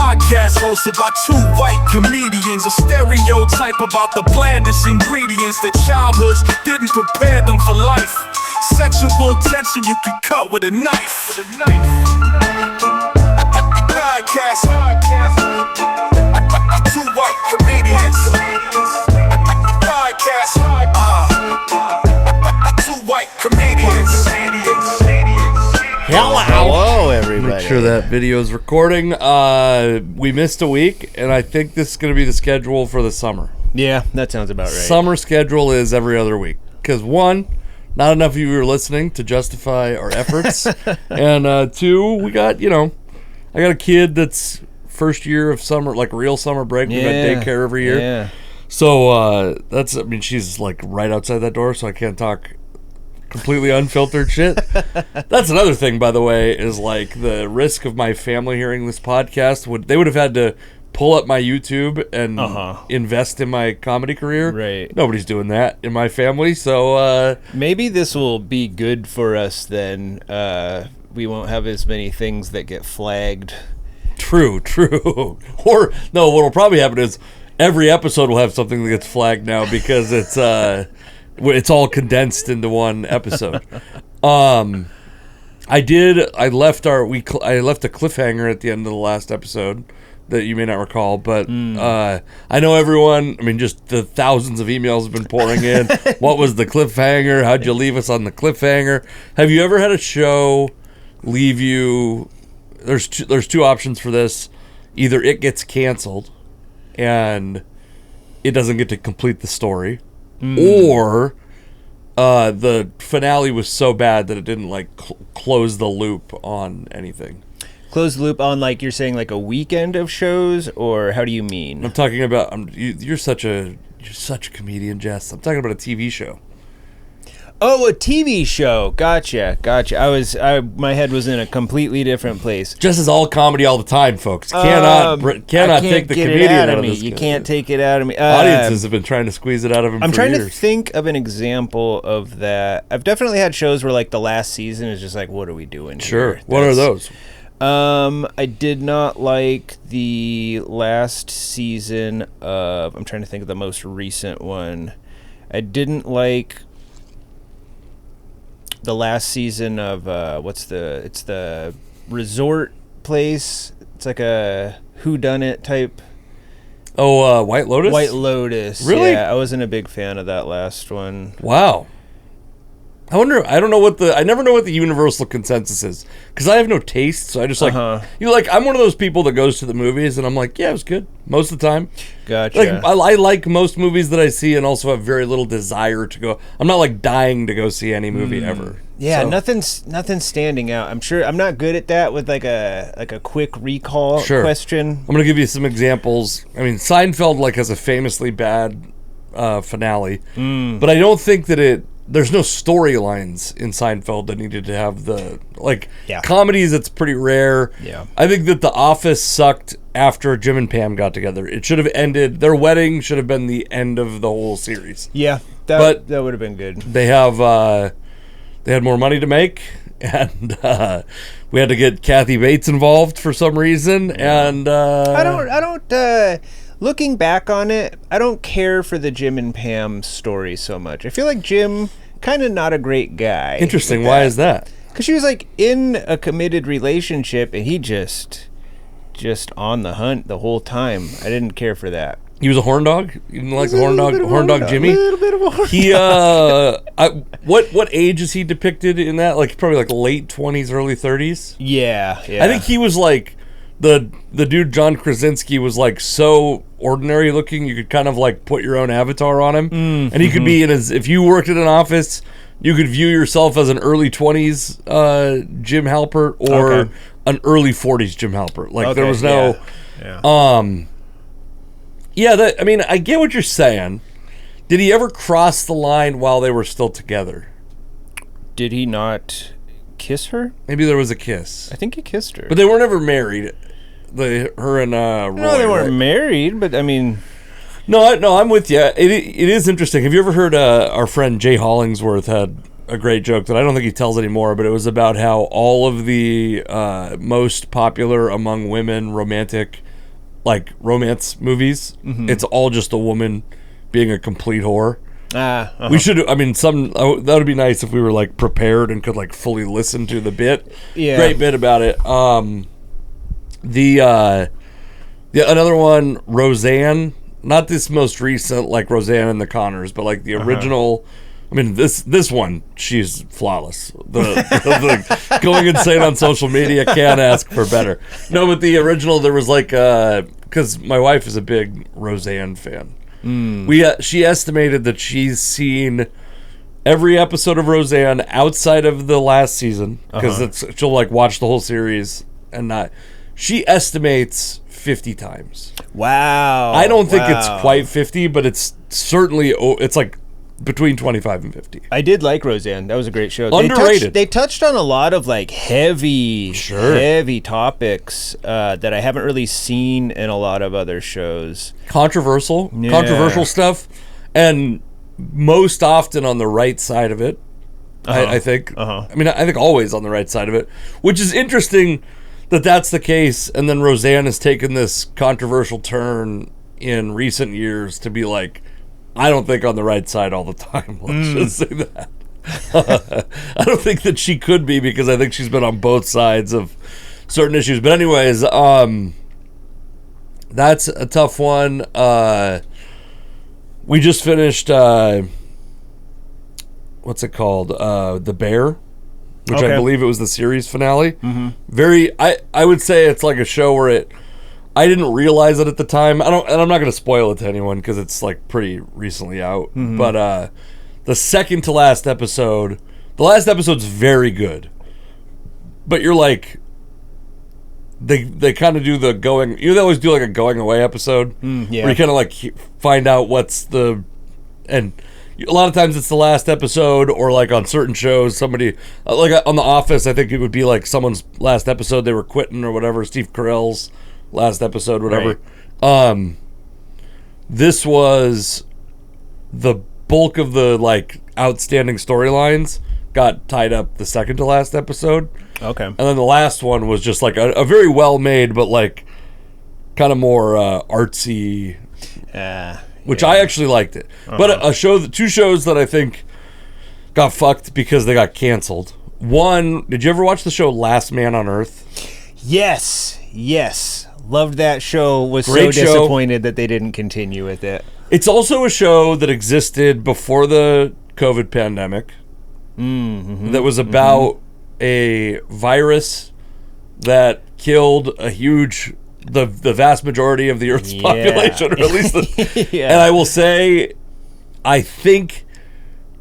podcast hosted by two white comedians. A stereotype about the blandest ingredients that childhoods didn't prepare them for life. Sexual tension you can cut with a knife. Podcast. Two white comedians. Podcast. Two white comedians. Hello, everybody. Make sure that video is recording. We missed a week, and I think this is going to be the schedule for the summer. Yeah, that sounds about right. Summer schedule is every other week. Because one, not enough of you are listening to justify our efforts. And two, we got, I got a kid that's first year of summer, like real summer break. We got daycare every year. Yeah. So she's like right outside that door, so I can't talk completely unfiltered shit. That's another thing, by the way, is like the risk of my family hearing this podcast. They would have had to pull up my YouTube and invest in my comedy career. Right. Nobody's doing that in my family, so maybe this will be good for us then. We won't have as many things that get flagged. True. Or no, what'll probably happen is every episode will have something that gets flagged now because it's all condensed into one episode. I left a cliffhanger at the end of the last episode that you may not recall, but I know everyone, just the thousands of emails have been pouring in. What was the cliffhanger? How'd you leave us on the cliffhanger? Have you ever had a show leave you... There's two options for this. Either it gets canceled and it doesn't get to complete the story, or the finale was so bad that it didn't close the loop on anything. Close the loop on, you're saying a weekend of shows, or how do you mean? I'm talking about you're such a comedian, Jess. I'm talking about a TV show. Oh, a TV show. Gotcha. My head was in a completely different place. Jess is all comedy all the time, folks. Cannot take the comedian out of this. You can't take it out of me. Audiences have been trying to squeeze it out of him. I'm trying to think of an example of that. I've definitely had shows where the last season is just what are we doing? Sure. Here? What are those? I did not like the last season of. I'm trying to think of the most recent one. I didn't like the last season of it's the resort place. It's like a whodunit type. Oh, White Lotus? White Lotus. Really? Yeah, I wasn't a big fan of that last one. Wow. I never know what the universal consensus is, because I have no taste, so I just I'm one of those people that goes to the movies and I'm like, yeah, it was good most of the time. Gotcha. I like most movies that I see and also have very little desire to go. I'm not dying to go see any movie ever. Yeah, so. nothing's standing out. I'm sure I'm not good at that with a quick recall question. I'm gonna give you some examples. Seinfeld has a famously bad finale, but I don't think that there's no storylines in Seinfeld that needed to have comedies. It's pretty rare. Yeah. I think that The Office sucked after Jim and Pam got together. It should have ended. Their wedding should have been the end of the whole series. Yeah, that would have been good. They had more money to make, and we had to get Kathy Bates involved for some reason. And I don't. Looking back on it, I don't care for the Jim and Pam story so much. I feel like Jim, kind of not a great guy. Interesting. Why is that? Because she was in a committed relationship, and he just on the hunt the whole time. I didn't care for that. He was a horn dog? You didn't like the horn dog Jimmy? A little bit of a horn dog. What age is he depicted in that? Probably late 20s, early 30s? Yeah. I think he was the dude John Krasinski was so ordinary looking, you could kind of put your own avatar on him. And he could be if you worked at an office, you could view yourself as an early 20s Jim Halpert or an early 40s Jim Halpert. There was no... Yeah. I get what you're saying. Did he ever cross the line while they were still together? Did he not kiss her? Maybe there was a kiss. I think he kissed her. But they were never married. Her and Roy. No, they weren't married, but No, I'm with you. It is interesting. Have you ever heard our friend Jay Hollingsworth had a great joke that I don't think he tells anymore, but it was about how all of the most popular among women romantic like romance movies. It's all just a woman being a complete whore. We should. I mean, that would be nice if we were like prepared and could like fully listen to the bit. Yeah. Great bit about it. Another one, Roseanne. Not this most recent, like Roseanne and the Connors, but like the original. I mean, this one, she's flawless. The going insane on social media, can't ask for better. No, but the original, there was like, because my wife is a big Roseanne fan. She estimated that she's seen every episode of Roseanne outside of the last season, because she'll like watch the whole series and not. She estimates 50 times. Wow. I don't think it's quite 50, but it's certainly, it's like between 25 and 50. I did like Roseanne. That was a great show. Underrated. They touched on a lot of like heavy topics that I haven't really seen in a lot of other shows. Controversial stuff, and most often on the right side of it. I think. I mean, I think always on the right side of it, which is interesting that that's the case. And then Roseanne has taken this controversial turn in recent years to be like, I don't think on the right side all the time. Let's just say that. I don't think that she could be, because I think she's been on both sides of certain issues. But anyways, that's a tough one. We just finished, what's it called? The Bear, which I believe it was the series finale. Very, I would say it's like a show where I didn't realize it at the time. And I'm not going to spoil it to anyone because it's like pretty recently out. But the second to last episode, the last episode's very good. But you're like, they kind of do the going. They always do like a going away episode, where you kind of like find out what's the and. A lot of times it's the last episode, or like on certain shows, somebody like on The Office, I think it would be like someone's last episode, they were quitting or whatever. Steve Carell's last episode, whatever. Right. This was the bulk of the like outstanding storylines got tied up the second to last episode. Okay. And then the last one was just like a very well made, but like kind of more artsy. Which I actually liked it. But two shows that I think got fucked because they got canceled. One, did you ever watch the show Last Man on Earth? Yes. Loved that show. Was Great so disappointed that they didn't continue with it. It's also a show that existed before the COVID pandemic. That was about a virus that killed a huge... the vast majority of the Earth's population, or at least and I will say, I think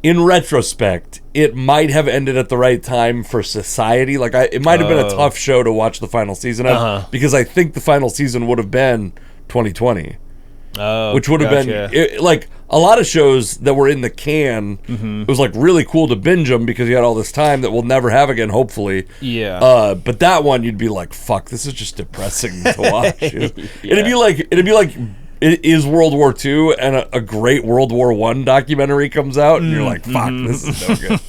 in retrospect it might have ended at the right time for society. Like it might have been a tough show to watch the final season of, because I think the final season would have been 2020, which would have been like a lot of shows that were in the can. It was like really cool to binge them because you had all this time that we'll never have again, hopefully. But that one you'd be like, fuck, this is just depressing to watch. It'd be like it is World War II and a great World War I documentary comes out and you're like, fuck, this is no good.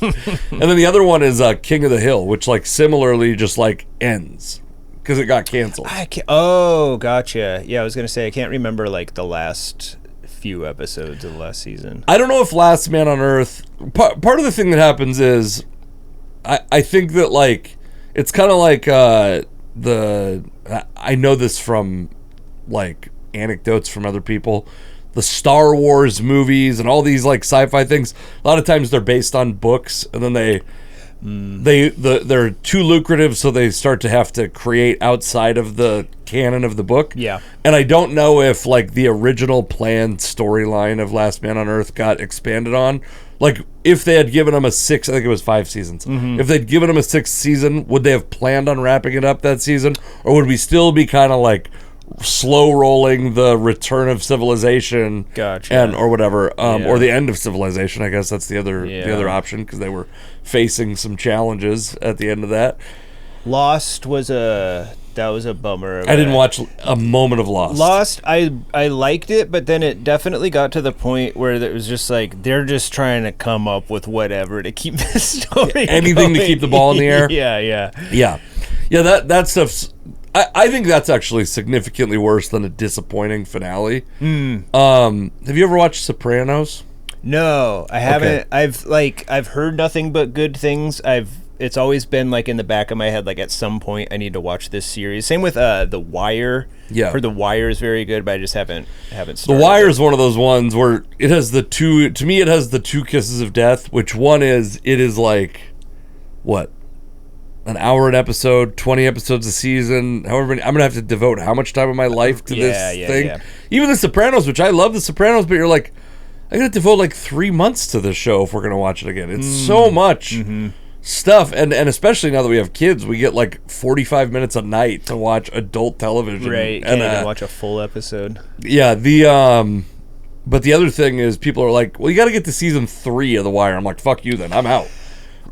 And then the other one is King of the Hill, which like similarly just like ends because it got canceled. Gotcha. Yeah, I was gonna say I can't remember like the last few episodes of the last season. I don't know if Last Man on Earth, part of the thing that happens is I think that like it's kind of like I know this from like anecdotes from other people, the Star Wars movies and all these like sci-fi things, a lot of times they're based on books, and then they're too lucrative, so they start to have to create outside of the canon of the book. And I don't know if like the original planned storyline of Last Man on Earth got expanded on. Like if they had given them I think it was 5 seasons. If they'd given them a 6th season, would they have planned on wrapping it up that season, or would we still be kind of like slow rolling the return of civilization, or whatever, or the end of civilization? I guess that's the other option, because they were facing some challenges at the end of that. Lost was a bummer. I didn't watch a moment of Lost. I liked it, but then it definitely got to the point where it was just like they're just trying to come up with whatever to keep the story anything going. To keep the ball in the air. Yeah. That stuff's, I think that's actually significantly worse than a disappointing finale. Have you ever watched Sopranos? No, I haven't. Okay. I've heard nothing but good things. It's always been like in the back of my head, like at some point I need to watch this series. Same with The Wire. Yeah. For The Wire is very good, but I just haven't The started Wire it. is one of those ones where it has the two. To me, it has the two kisses of death. Which one is? It is like what, an hour an episode, 20 episodes a season. However many, I'm gonna have to devote how much time of my life to this thing. Yeah. Even The Sopranos, which I love The Sopranos, but you're like, I gotta devote like 3 months to this show if we're gonna watch it again. It's so much stuff, and especially now that we have kids, we get like 45 minutes a night to watch adult television. Right, and can't even watch a full episode. Yeah, but the other thing is people are like, well, you got to get to season 3 of The Wire. I'm like, fuck you then, I'm out.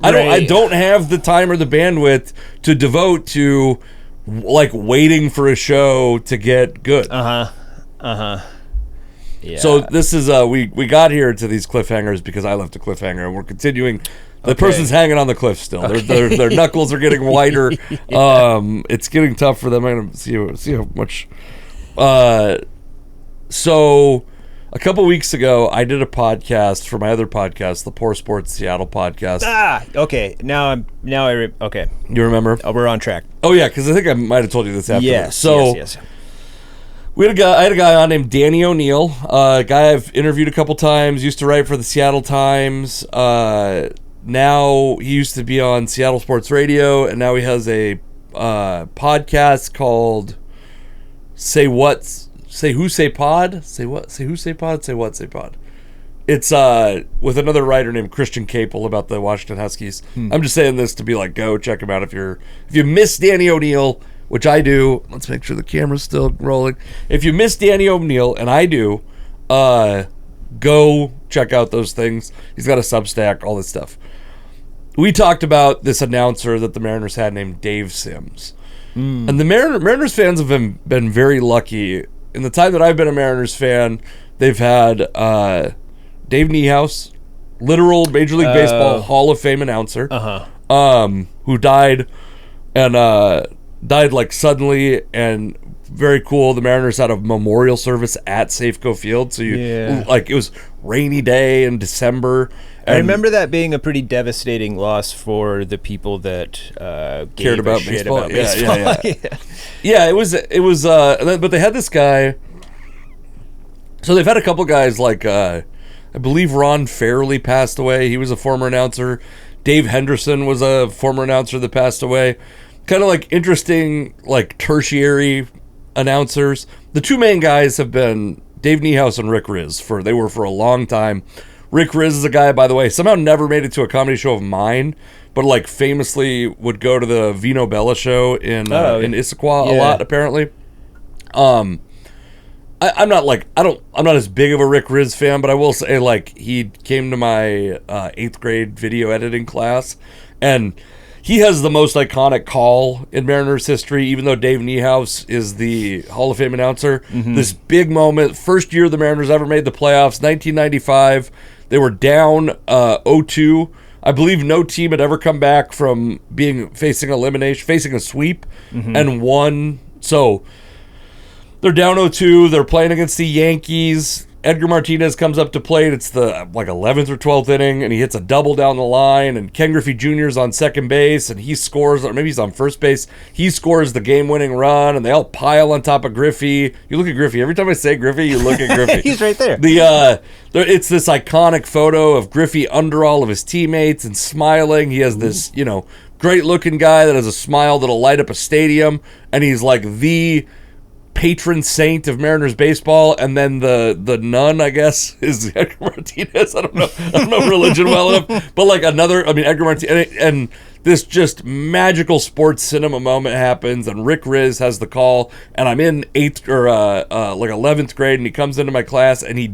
I don't have the time or the bandwidth to devote to like waiting for a show to get good. Yeah. So this is we got here to these cliffhangers because I left a cliffhanger, and we're continuing. The person's hanging on the cliff still. Their knuckles are getting whiter. It's getting tough for them. I'm gonna see how much. So a couple weeks ago, I did a podcast for my other podcast, the Poor Sports Seattle podcast. Okay. Okay. You remember? Oh, we're on track. Oh yeah, because I think I might have told you this after. Yes. So yes. I had a guy on named Danny O'Neill, a guy I've interviewed a couple times. Used to write for the Seattle Times. Now he used to be on Seattle Sports Radio, and now he has a podcast called Say What, Say Who, Say Pod. Say What, Say Who, Say Pod. Say What, Say Pod. It's with another writer named Christian Capel about the Washington Huskies. I'm just saying this to be like, go check him out if you miss Danny O'Neill, which I do. Let's make sure the camera's still rolling. If you miss Danny O'Neill, and I do, go check out those things. He's got a Substack, all this stuff. We talked about this announcer that the Mariners had named Dave Sims. And the Mariners fans have been very lucky. In the time that I've been a Mariners fan, they've had Dave Niehaus, literal Major League Baseball Hall of Fame announcer, who died like suddenly and very cool. The Mariners had a memorial service at Safeco Field, so it was rainy day in December. I remember that being a pretty devastating loss for the people that cared about baseball. Yeah. It was. But they had this guy. So they've had a couple guys like I believe Ron Fairley passed away. He was a former announcer. Dave Henderson was a former announcer that passed away. Kind of like interesting, like tertiary announcers. The two main guys have been Dave Niehaus and Rick Riz. They were for a long time. Rick Riz is a guy, by the way, somehow never made it to a comedy show of mine, but like famously would go to the Vino Bella show in Issaquah a lot, apparently. I'm not as big of a Rick Riz fan, but I will say, like, he came to my 8th grade video editing class, and he has the most iconic call in Mariners history, even though Dave Niehaus is the Hall of Fame announcer. This big moment, first year the Mariners ever made the playoffs, 1995. They were down 0-2. I believe no team had ever come back from facing a sweep, and won. So they're down 0-2. They're playing against the Yankees. Edgar Martinez comes up to plate. It's the 11th or 12th inning, and he hits a double down the line, and Ken Griffey Jr. is on second base, and he scores, or maybe he's on first base. He scores the game-winning run, and they all pile on top of Griffey. You look at Griffey. Every time I say Griffey, you look at Griffey. He's right there. It's this iconic photo of Griffey under all of his teammates and smiling. He has this, great-looking guy that has a smile that'll light up a stadium, and he's like the patron saint of Mariners baseball, and then the nun, I guess, is Edgar Martinez. I don't know religion well enough, but like Edgar Martinez, and this just magical sports cinema moment happens, and Rick Riz has the call, and I'm in 8th or 11th grade, and he comes into my class, and he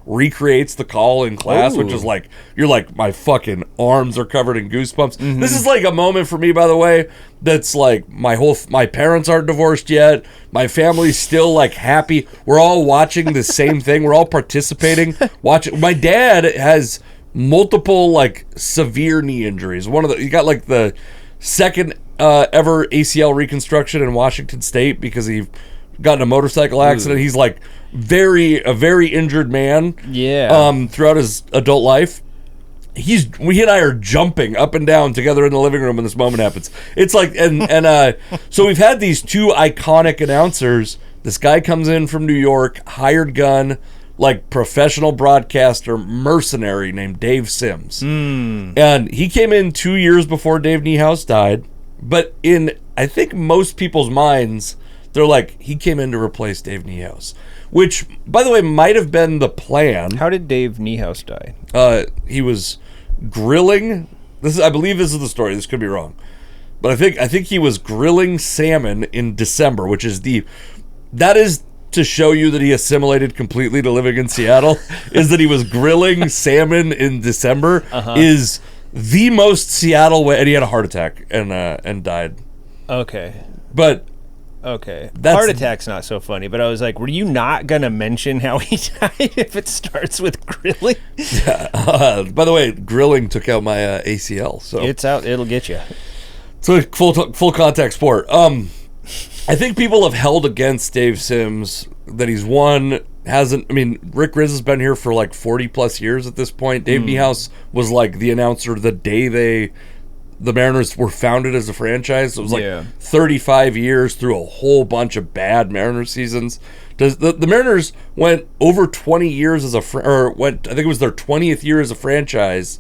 recreates the call in class, which is like, you're like, my fucking arms are covered in goosebumps. This is like a moment for me, by the way, that's like my parents aren't divorced yet. My family's still like happy. We're all watching the same thing. We're all participating. My dad has multiple like severe knee injuries. He got like the second ever ACL reconstruction in Washington State because he got in a motorcycle accident. He's like a very injured man. Yeah. Throughout his adult life. He and I are jumping up and down together in the living room when this moment happens. It's like, so we've had these two iconic announcers. This guy comes in from New York, hired gun, like professional broadcaster, mercenary named Dave Sims. And he came in 2 years before Dave Niehaus died. But in, I think, most people's minds, they're like, he came in to replace Dave Niehaus. Which, by the way, might have been the plan. How did Dave Niehaus die? He was grilling. I believe this is the story. This could be wrong, but I think he was grilling salmon in December, which is that is to show you that he assimilated completely to living in Seattle. Is that he was grilling salmon in December is the most Seattle way, and he had a heart attack and died. Okay. But. Okay. Heart attack's not so funny, but I was like, were you not going to mention how he died if it starts with grilling? By the way, grilling took out my ACL. So it's out. It'll get you. It's a full contact sport. I think people have held against Dave Sims that he's won. Rick Riz has been here for like 40 plus years at this point. Dave Niehaus was like the announcer the day the Mariners were founded as a franchise. So it was like 35 years through a whole bunch of bad Mariners seasons. The Mariners went over 20 years I think it was their 20th year as a franchise.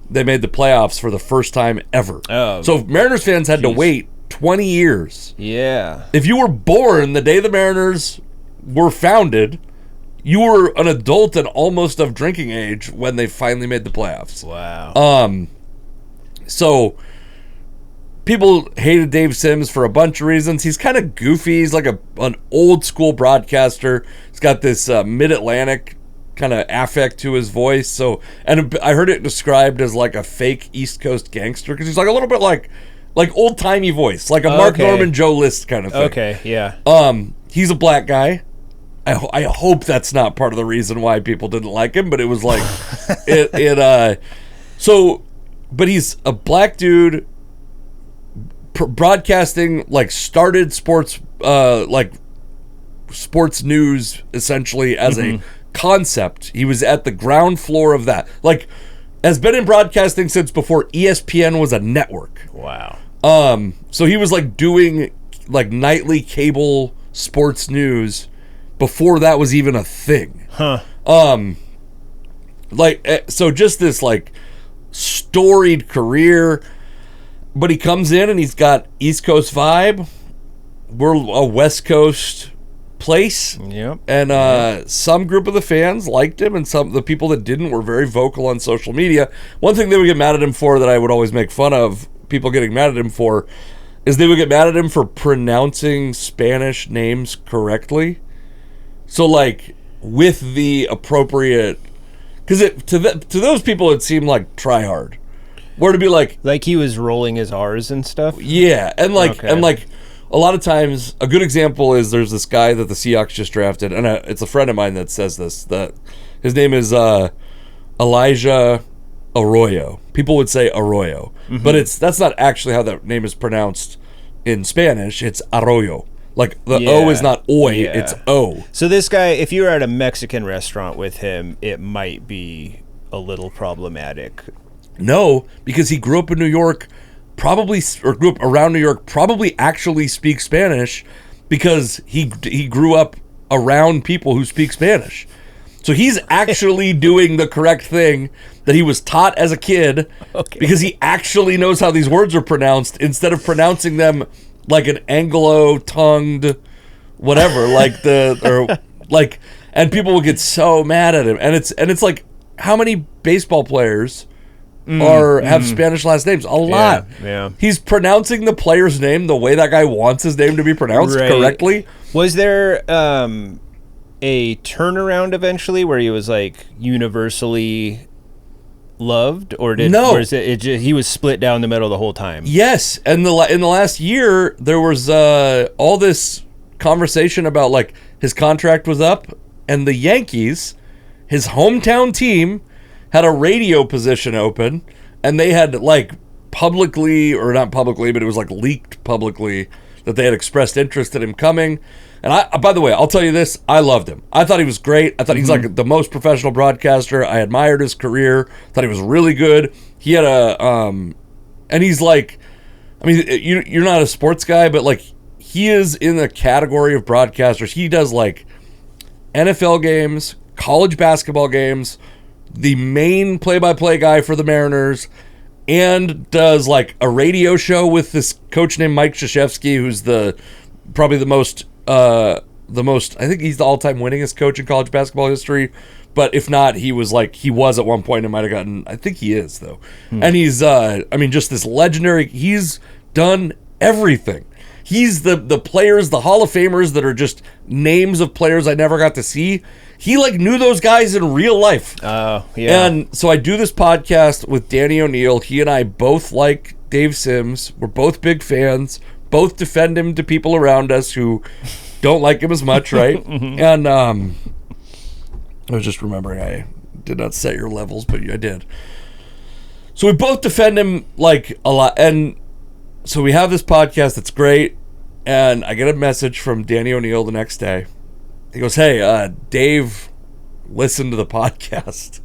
They made the playoffs for the first time ever. Oh, so Mariners fans had to wait 20 years. Yeah. If you were born the day the Mariners were founded, you were an adult and almost of drinking age when they finally made the playoffs. Wow. So people hated Dave Sims for a bunch of reasons. He's kind of goofy. He's like an old school broadcaster. He's got this mid-Atlantic kind of affect to his voice. So, and I heard it described as like a fake East Coast gangster because he's like a little bit like old timey voice, like a Mark Norman, Joe List kind of thing. Okay, yeah. He's a black guy. I hope that's not part of the reason why people didn't like him, but it was like but he's a black dude broadcasting, like started sports news essentially as a concept. He was at the ground floor of that. Like, has been in broadcasting since before ESPN was a network. Wow. So he was like doing like nightly cable sports news before that was even a thing. Huh. So just this like storied career, but he comes in and he's got East Coast vibe. We're a West Coast place. Yep. And some group of the fans liked him, and some the people that didn't were very vocal on social media. One thing they would get mad at him for that I would always make fun of people getting mad at him for is they would get mad at him for pronouncing Spanish names correctly. So like with the appropriate, because to those people it seemed like try hard, where to be like he was rolling his R's and stuff. Yeah, and like a lot of times a good example is there's this guy that the Seahawks just drafted, and it's a friend of mine that says this, that his name is Elijah Arroyo. People would say Arroyo, but that's not actually how that name is pronounced in Spanish. It's Arroyo. Like the O is not oi, it's O. So this guy, if you were at a Mexican restaurant with him, it might be a little problematic. No, because he grew up in New York, grew up around New York, probably actually speaks Spanish because he grew up around people who speak Spanish. So he's actually doing the correct thing that he was taught as a kid because he actually knows how these words are pronounced instead of pronouncing them like an Anglo-tongued whatever, and people will get so mad at him. And it's like, how many baseball players have Spanish last names? A lot. Yeah. He's pronouncing the player's name the way that guy wants his name to be pronounced correctly. Was there a turnaround eventually where he was like universally loved, or was it just, he was split down the middle the whole time? Yes, and in the last year there was all this conversation about like his contract was up, and the Yankees, his hometown team, had a radio position open, and they had like publicly, or not publicly, but it was like leaked publicly that they had expressed interest in him coming. And by the way, I'll tell you this, I loved him. I thought he was great. I thought he's like the most professional broadcaster. I admired his career. Thought he was really good. He had and he's like, I mean, you're not a sports guy, but like he is in the category of broadcasters. He does like NFL games, college basketball games, the main play-by-play guy for the Mariners, and does like a radio show with this coach named Mike Krzyzewski, who's probably the most, I think he's the all-time winningest coach in college basketball history. But if not, he was at one point and might have gotten, I think he is though. And he's, just this legendary, he's done everything. He's the players, the Hall of Famers that are just names of players I never got to see. He like knew those guys in real life. Oh, yeah. And so I do this podcast with Danny O'Neill. He and I both like Dave Sims. We're both big fans. Both defend him to people around us who don't like him as much, right? And I was just remembering I did not set your levels, but I did. So we both defend him like a lot. And so we have this podcast that's great. And I get a message from Danny O'Neill the next day. He goes, hey, Dave listened to the podcast.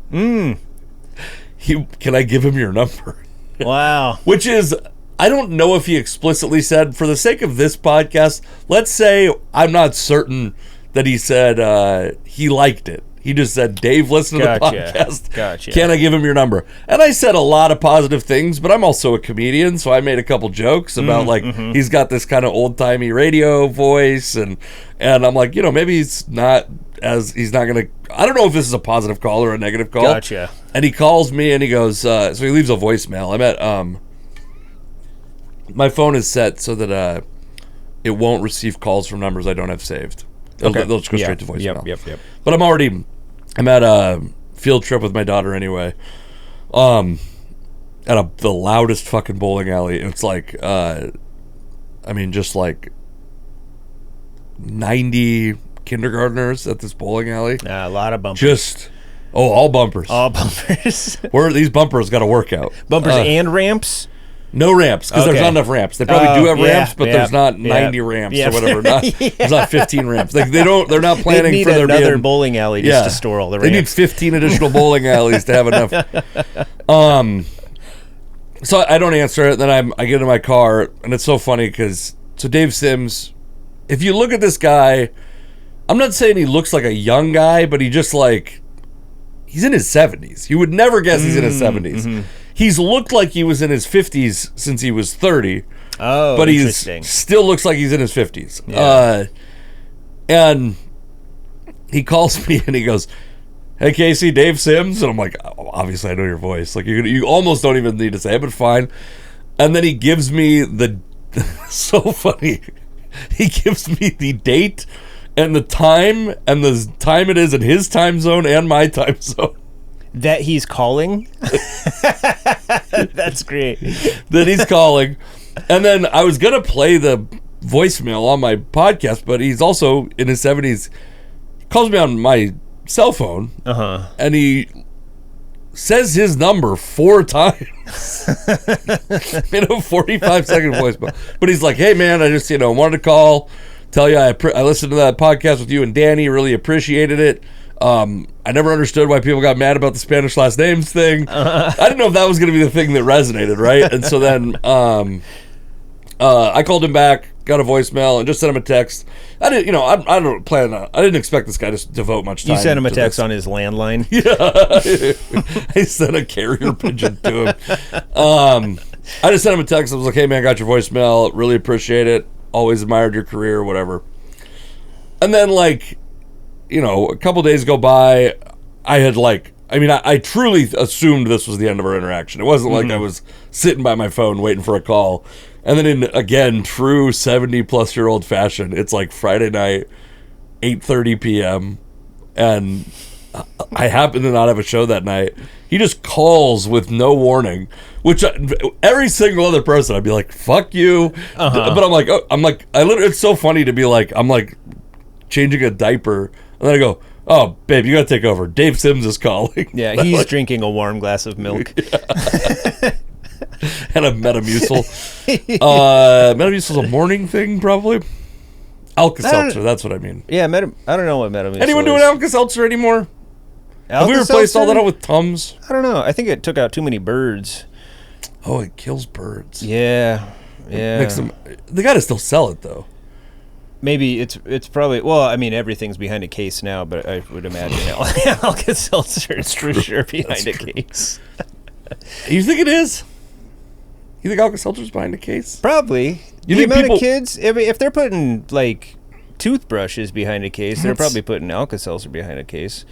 Can I give him your number? Wow. Which is, I don't know if he explicitly said, for the sake of this podcast, let's say I'm not certain that he said he liked it. He just said, Dave listened to the podcast. Gotcha. Can I give him your number? And I said a lot of positive things, but I'm also a comedian, so I made a couple jokes about he's got this kind of old-timey radio voice, and I'm like, maybe he's not going to, I don't know if this is a positive call or a negative call. Gotcha. And he calls me and he goes, so he leaves a voicemail. I'm at, my phone is set so that it won't receive calls from numbers I don't have saved. Okay. They'll just go straight to voicemail. Yep. But I'm at a field trip with my daughter anyway. At the loudest fucking bowling alley. It's like, just like 90 kindergartners at this bowling alley. A lot of bumpers. All bumpers. All bumpers. These bumpers got to work out. Bumpers and ramps? No ramps, because there's not enough ramps. They probably do have ramps, but there's not 90 ramps or whatever. There's not 15 ramps. They're not planning need for there another bowling alley just to store all the ramps. They need 15 additional bowling alleys to have enough. So I don't answer it. Then I get in my car, and it's so funny because Dave Sims, if you look at this guy, I'm not saying he looks like a young guy, but he's in his 70s. You would never guess he's in his 70s. He's looked like he was in his 50s since he was 30. Oh, but he still looks like he's in his 50s. Yeah. And he calls me and he goes, hey, Casey, Dave Sims. And I'm like, obviously I know your voice. Like you almost don't even need to say it, but fine. And then he gives me so funny. He gives me the date and the time it is in his time zone and my time zone. That he's calling? That's great. That he's calling. And then I was going to play the voicemail on my podcast, but he's also in his 70s. He calls me on my cell phone. And he says his number 4 times in a 45-second voicemail. But he's like, hey, man, I just, wanted to call, tell you I listened to that podcast with you and Danny, really appreciated it. I never understood why people got mad about the Spanish last names thing. I didn't know if that was going to be the thing that resonated, right? And so then I called him back, got a voicemail, and just sent him a text. I didn't, I don't plan on. I didn't expect this guy to devote much time. You sent him a text this. On his landline. Yeah, I sent a carrier pigeon to him. I just sent him a text. I was like, "Hey man, got your voicemail. Really appreciate it. Always admired your career, whatever." And then a couple days go by. I had I truly assumed this was the end of our interaction. It wasn't like I was sitting by my phone waiting for a call. And then in, again, true 70-plus-year-old fashion, it's like Friday night, 8:30 p.m., and I happen to not have a show that night. He just calls with no warning, which every single other person, I'd be like, fuck you. But I'm like, it's so funny to be like, I'm like changing a diaper, and then I go, oh, babe, you got to take over. Dave Sims is calling. Yeah, he's drinking a warm glass of milk. and a Metamucil. Metamucil's a morning thing, probably. Alka-Seltzer, that's what I mean. Yeah, I don't know what Metamucil Anyone doing Alka-Seltzer anymore? Have we replaced all that out with Tums? I don't know. I think it took out too many birds. Oh, it kills birds. Yeah. Makes them. They got to still sell it though. Maybe it's probably, well, I mean, everything's behind a case now, but I would imagine Alka-Seltzer is for sure behind a case. You think it is? You think Alka-Seltzer's behind a case? Probably. You the think amount of kids, if they're putting like toothbrushes behind a case, they're probably putting Alka-Seltzer behind a case.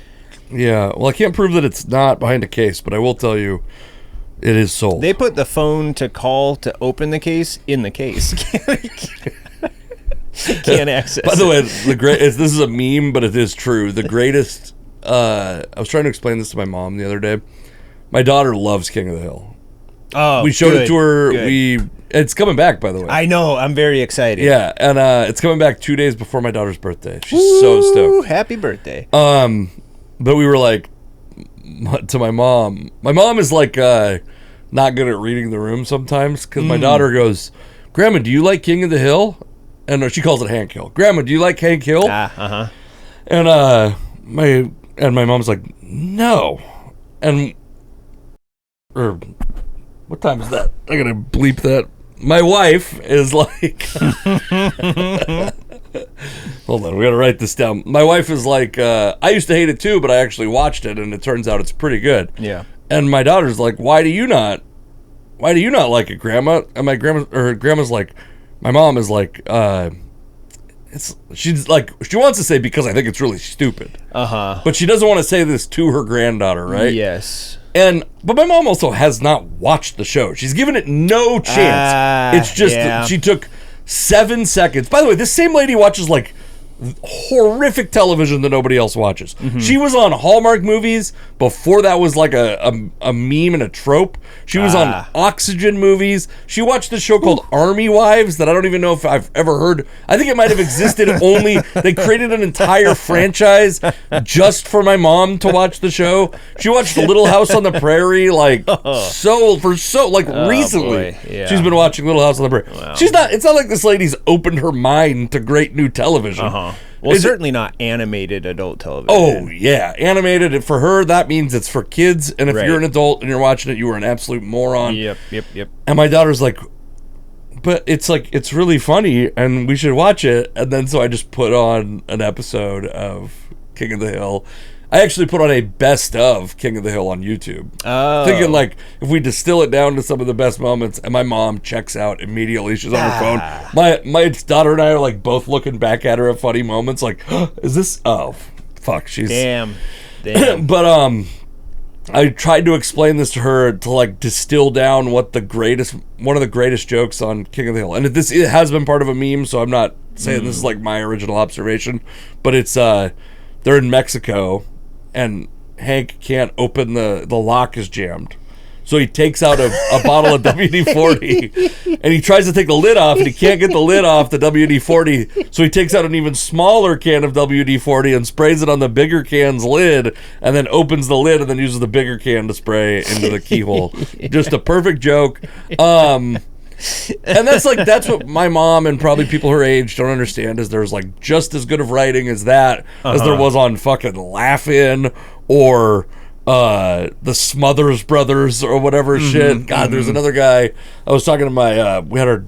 Yeah. Well, I can't prove that it's not behind a case, but I will tell you, it is sold. They put the phone to call to open the case in the case. Can't access. By the way, this is a meme, but it is true. The greatest. I was trying to explain this to my mom the other day. My daughter loves King of the Hill. Oh, we showed it to her. It's coming back, by the way. I know. I'm very excited. Yeah, and it's coming back 2 days before my daughter's birthday. She's so stoked. Happy birthday. But we were like, to my mom. My mom is like not good at reading the room sometimes because my daughter goes, "Grandma, do you like King of the Hill?" And she calls it Hank Hill. "Grandma, do you like Hank Hill?" And my mom's like, "No." And what time is that? I gotta bleep that. My wife is like, hold on, we gotta write this down. My wife is like, I used to hate it too, but I actually watched it, and it turns out it's pretty good. Yeah. And my daughter's like, why do you not like it, Grandma? And grandma's like, my mom is like, she's like, she wants to say because I think it's really stupid. But she doesn't want to say this to her granddaughter, right? Yes. But my mom also has not watched the show. She's given it no chance. It's just she took 7 seconds. By the way, this same lady watches like horrific television that nobody else watches. She was on Hallmark movies before that was like a meme and a trope. She was on Oxygen movies. She watched this show called Army Wives that I don't even know if I've ever heard. I think it might have existed only they created an entire franchise just for my mom to watch the show. She watched Little House on the Prairie recently. Yeah. She's been watching Little House on the Prairie. Wow. It's not like this lady's opened her mind to great new television. Well, certainly not animated adult television. Oh, yeah. Animated, for her, that means it's for kids. And if you're an adult and you're watching it, you are an absolute moron. Yep. And my daughter's like, but it's really funny and we should watch it. And then so I just put on an episode of King of the Hill. I actually put on a best of King of the Hill on YouTube. Thinking like, if we distill it down to some of the best moments, and my mom checks out immediately. She's on her phone. My daughter and I are like both looking back at her at funny moments like, is this, oh, fuck, she's... Damn. But, I tried to explain this to her to like distill down one of the greatest jokes on King of the Hill. And it has been part of a meme, so I'm not saying this is like my original observation, but it's, they're in Mexico, and Hank can't open the lock is jammed. So he takes out a bottle of WD-40 and he tries to take the lid off and he can't get the lid off the WD-40. So he takes out an even smaller can of WD-40 and sprays it on the bigger can's lid and then opens the lid and then uses the bigger can to spray into the keyhole. Just a perfect joke. And that's what my mom and probably people her age don't understand is there's like just as good of writing as that as there was on fucking Laugh-In or the Smothers Brothers or whatever shit. God, there's another guy. I was talking to my we had our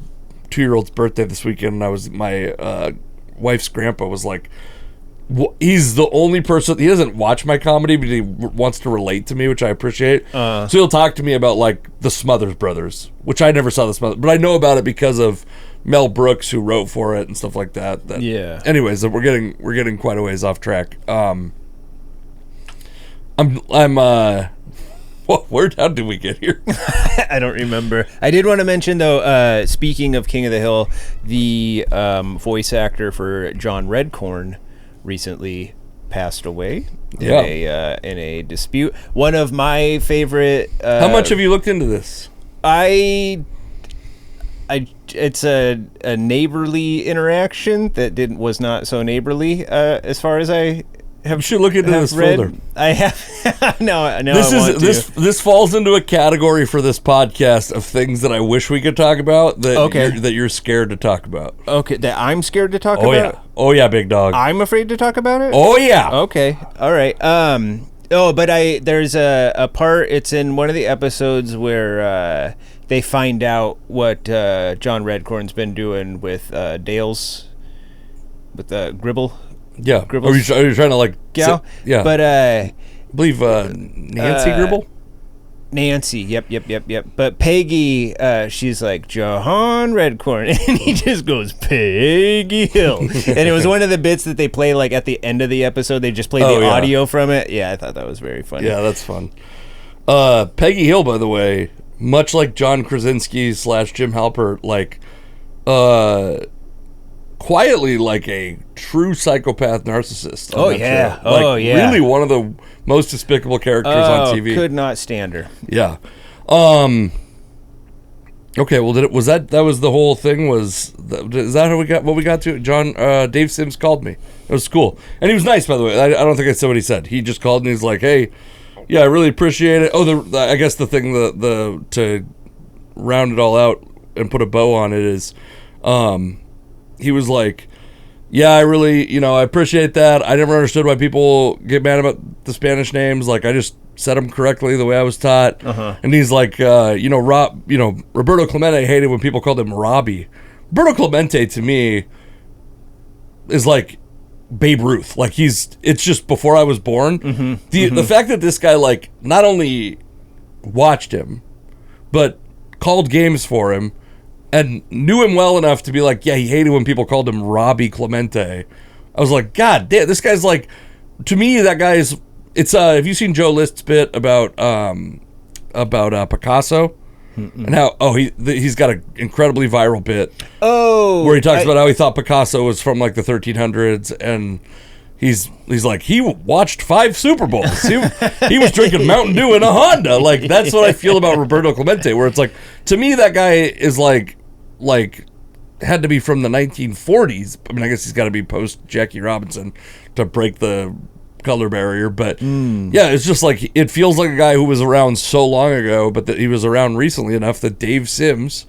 2-year-old's birthday this weekend, and my wife's grandpa was like, he's the only person, he doesn't watch my comedy, but he wants to relate to me, which I appreciate. So he'll talk to me about like the Smothers Brothers, which I never saw the Smothers, but I know about it because of Mel Brooks, who wrote for it and stuff like that. Yeah. Anyways, we're getting quite a ways off track. How did we get here? I don't remember. I did want to mention, though, speaking of King of the Hill, the voice actor for John Redcorn recently passed away in a dispute. One of my favorite... How much have you looked into this? It's a neighborly interaction that was not so neighborly, as far as I You should look into this read. further. I have. No, This falls into a category for this podcast of things that I wish we could talk about that you're scared to talk about. Okay, that I'm scared to talk about. Oh yeah, big dog. I'm afraid to talk about it. Oh yeah. Okay. All right. But there's a part. It's in one of the episodes where they find out what John Redcorn's been doing with Dale's, with Gribble. Yeah. Gribble's Are you trying to like? gal? Yeah. But I believe Nancy Gribble. Nancy. Yep. But Peggy, she's like, John Redcorn, and he just goes, Peggy Hill. And it was one of the bits that they play like at the end of the episode. They just play the audio from it. Yeah, I thought that was very funny. Yeah, that's fun. Peggy Hill, by the way, much like John Krasinski / Jim Halpert, like, quietly like a true psychopath narcissist. Oh yeah. Show. Like, really one of the most despicable characters on TV. Could not stand her. Yeah. Okay, well, that was the whole thing? Is that how we got what we got to? Dave Sims called me. It was cool, and he was nice, by the way. I don't think I said what he said. He just called and he's like, "Hey, yeah, I really appreciate it." Oh, I guess the thing to round it all out and put a bow on it is, he was like, "Yeah, I really, I appreciate that. I never understood why people get mad about the Spanish names. Like, I just said them correctly the way I was taught." And he's like, Roberto Clemente hated when people called him Robbie. Roberto Clemente to me is like Babe Ruth. Like it's just before I was born. The fact that this guy like not only watched him, but called games for him and knew him well enough to be like, yeah, he hated when people called him Robbie Clemente. I was like, God damn, this guy's like, to me, that guy is. It's have you seen Joe List's bit about Picasso and how he's got an incredibly viral bit where he talks about how he thought Picasso was from like the 1300s and he's like he watched 5 Super Bowls, he was drinking Mountain Dew in a Honda. Like that's what I feel about Roberto Clemente, where it's like, to me that guy is like had to be from the 1940s. I mean, I guess he's got to be post Jackie Robinson to break the color barrier, but yeah, it's just like it feels like a guy who was around so long ago, but that he was around recently enough that Dave Sims,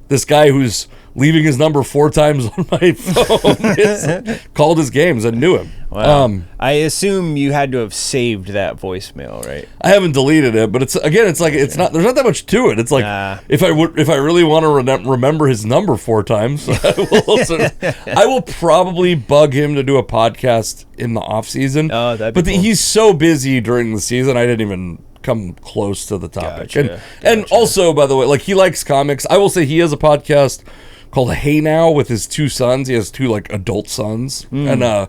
this guy who's leaving his number 4 times on my phone, called his games and knew him. Wow. I assume you had to have saved that voicemail, right? I haven't deleted it, but it's like it's not. There's not that much to it. It's like if I really want to remember his number 4 times, I will probably bug him to do a podcast in the off season. Oh, that'd be cool. He's so busy during the season, I didn't even come close to the topic. Gotcha. And also, by the way, like he likes comics. I will say he has a podcast called Hey Now with his 2 sons. He has 2 like adult sons, and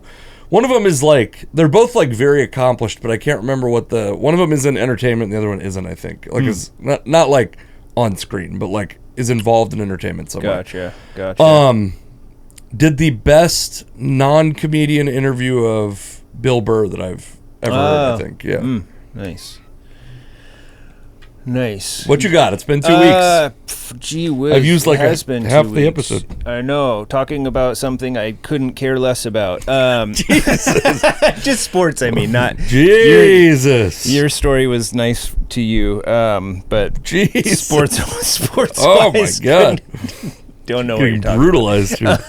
one of them is like, they're both like very accomplished, but I can't remember what one of them is in entertainment and the other one isn't, I think. Like is not like on screen, but like is involved in entertainment somewhere. Gotcha. Did the best non-comedian interview of Bill Burr that I've ever heard, I think. Yeah. Nice. What you got? It's been 2 weeks. Gee whiz. I've used like half the episode. I know. Talking about something I couldn't care less about. Jesus. Just sports, I mean, not... Jesus. Your story was nice to you, but Jesus. Sports. Oh my God. Don't know what you're talking brutalized about.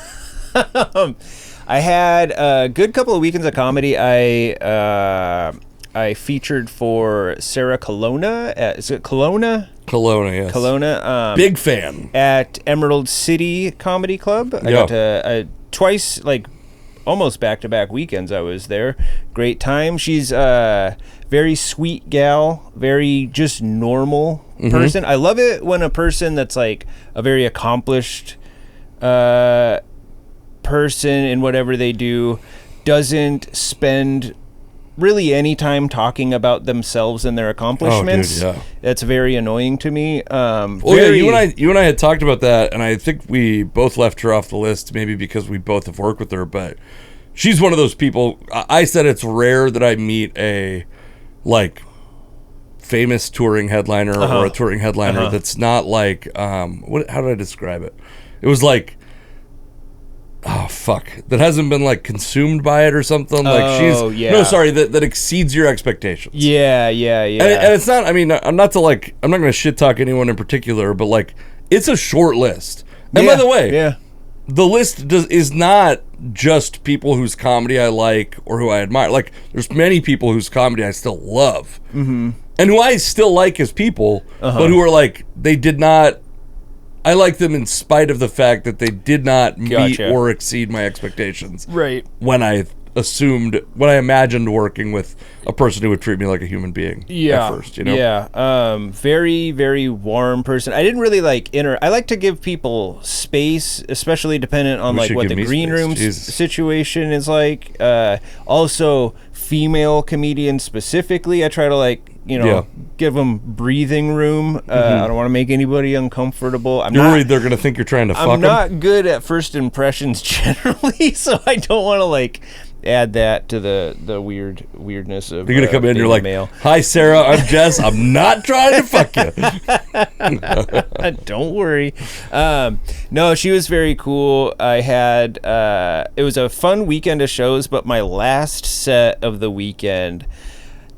I had a good couple of weekends of comedy. I featured for Sarah Colonna. Is it Colonna? Kelowna, yes. Kelowna. Big fan. At Emerald City Comedy Club. I got to twice, like almost back-to-back weekends I was there. Great time. She's a very sweet gal, very just normal person. I love it when a person that's like a very accomplished person in whatever they do doesn't spend really any time talking about themselves and their accomplishments. Oh, dude, yeah. That's very annoying to me. You and I had talked about that, and I think we both left her off the list, maybe because we both have worked with her, but she's one of those people. I said it's rare that I meet a like famous touring headliner or a touring headliner that's not like how did I describe it? It was like oh fuck, that hasn't been like consumed by it or something. Like Oh, yeah. no, sorry, that exceeds your expectations. Yeah. And it's not. I mean, I'm not going to shit talk anyone in particular, but like, it's a short list. And by the way, the list is not just people whose comedy I like or who I admire. Like, there's many people whose comedy I still love, and who I still like as people, but who are like, they did not. I like them in spite of the fact that they did not meet or exceed my expectations. Right. When I imagined working with a person who would treat me like a human being at first, you know? Yeah. Very, very warm person. I didn't really I like to give people space, especially dependent on like what the green room situation is like. Also, female comedians specifically, I try to give them breathing room. I don't want to make anybody uncomfortable. You're worried they're going to think you're trying to fuck them? I'm not good at first impressions generally, so I don't want to add that to the weirdness of. You're gonna come in. You're like, male. Hi, Sarah. I'm Jess. I'm not trying to fuck you. Don't worry. No, she was very cool. I had. It was a fun weekend of shows, but my last set of the weekend,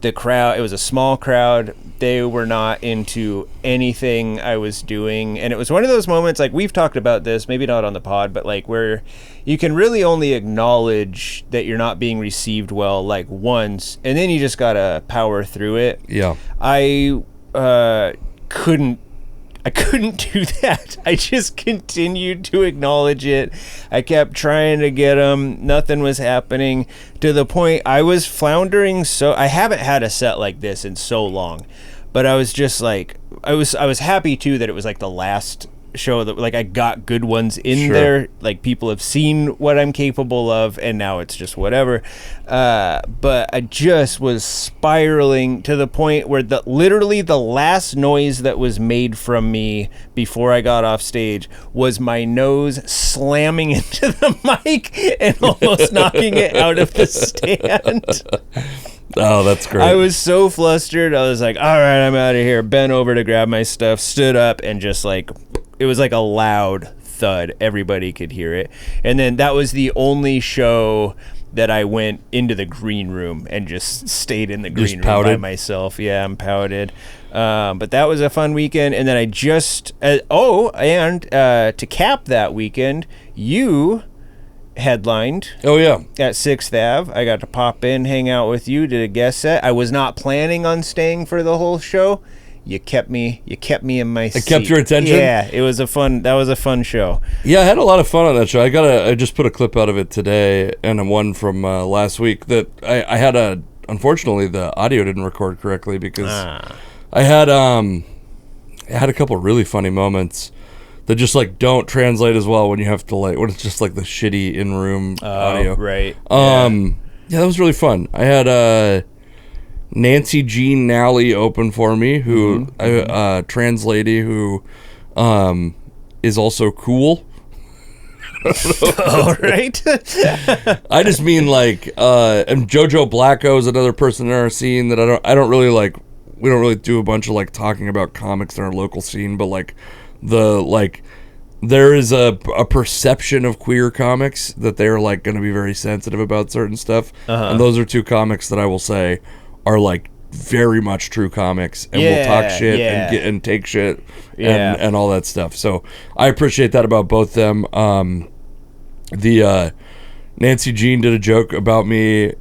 the crowd. It was a small crowd. They were not into anything I was doing, and it was one of those moments, like we've talked about this, maybe not on the pod, but like where you can really only acknowledge that you're not being received well like once, and then you just gotta power through it. Yeah. I couldn't do that. I just continued to acknowledge it. I kept trying to get them. Nothing was happening, to the point I was floundering. So I haven't had a set like this in so long, but I was just like, I was happy too that it was like the last show that like I got good ones in there. Like people have seen what I'm capable of, and now it's just whatever. But I just was spiraling to the point where literally the last noise that was made from me before I got off stage was my nose slamming into the mic and almost knocking it out of the stand. Oh, that's great. I was so flustered. I was like, all right, I'm out of here. Bent over to grab my stuff, stood up, and just like, it was like a loud thud. Everybody could hear it. And then that was the only show that I went into the green room and just stayed in the green room by myself. Yeah, I'm pouted. But that was a fun weekend. And then I just, to cap that weekend, you headlined. Oh yeah, at 6th Ave. I got to pop in, hang out with you, did a guest set. I was not planning on staying for the whole show. You kept me in my seat. It kept your attention? Yeah, that was a fun show. Yeah, I had a lot of fun on that show. I just put a clip out of it today, and one from last week that I had unfortunately the audio didn't record correctly because I had a couple really funny moments that just like don't translate as well when you have to when it's just like the shitty in-room audio. Right. Yeah, that was really fun. I had Nancy Jean Nally open for me, who trans lady who is also cool. All right. I just mean like and JoJo Blacko is another person in our scene that I don't really like. We don't really do a bunch of like talking about comics in our local scene, but like there is a perception of queer comics that they're like going to be very sensitive about certain stuff, and those are two comics that I will say are like very much true comics and will talk shit and take shit and all that stuff. So I appreciate that about both them. The Nancy Jean did a joke about me.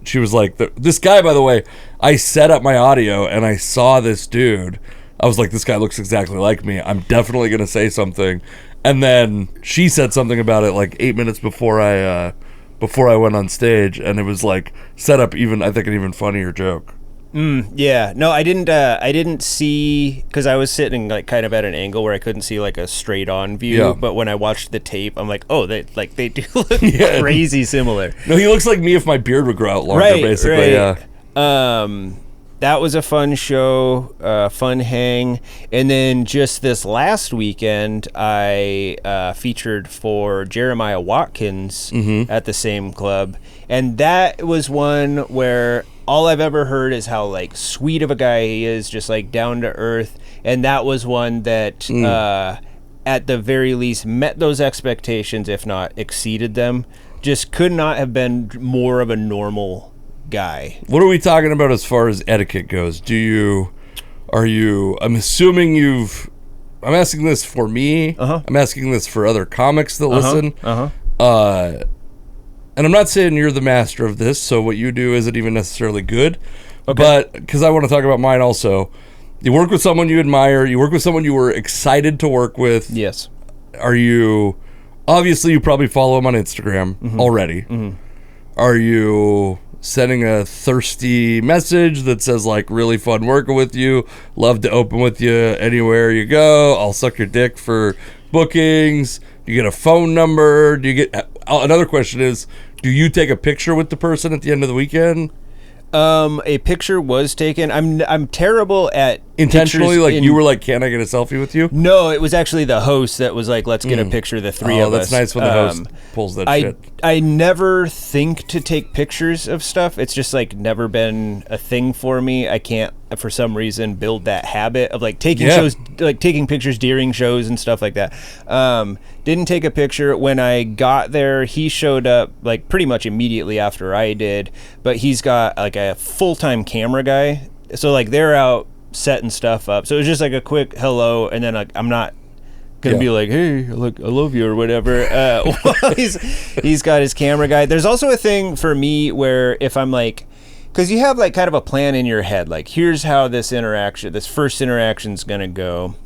She was like, this guy, by the way, I set up my audio and I saw this dude. I was like, this guy looks exactly like me. I'm definitely going to say something. And then she said something about it like 8 minutes before I went on stage, and it was like set up I think an even funnier joke. Yeah. No, I didn't see, because I was sitting like kind of at an angle where I couldn't see like a straight on view. Yeah. But when I watched the tape, I'm like, oh, they do look crazy similar. No, he looks like me if my beard would grow out longer, basically. Right. Yeah. That was a fun show, fun hang. And then just this last weekend, I featured for Jeremiah Watkins at the same club. And that was one where all I've ever heard is how like sweet of a guy he is, just like down to earth. And that was one that at the very least met those expectations, if not exceeded them. Just could not have been more of a normal guy. What are we talking about as far as etiquette goes? I'm assuming I'm asking this for me. I'm asking this for other comics that listen. And I'm not saying you're the master of this, so what you do isn't even necessarily good. Okay. But because I want to talk about mine also. You work with someone you admire. You work with someone you were excited to work with. Yes. Obviously, you probably follow him on Instagram already. Are you sending a thirsty message that says, like, really fun working with you, love to open with you anywhere you go, I'll suck your dick for bookings? Do you get a phone number? Another question is, do you take a picture with the person at the end of the weekend? A picture was taken. I'm terrible at intentionally. Like you were like, "Can I get a selfie with you?" No, it was actually the host that was like, "Let's get a picture of the three of us." Oh, that's nice when the host pulls that shit. I never think to take pictures of stuff. It's just like never been a thing for me. I can't, for some reason, build that habit of like taking taking pictures during shows and stuff like that. Didn't take a picture. When I got there, he showed up like pretty much immediately after I did, but he's got like a full-time camera guy. So like they're out setting stuff up. So it was just like a quick hello, and then like I'm not gonna be like, hey, look, I love you or whatever. Well, he's got his camera guy. There's also a thing for me where if I'm like, because you have like kind of a plan in your head, like here's how this first interaction's gonna go.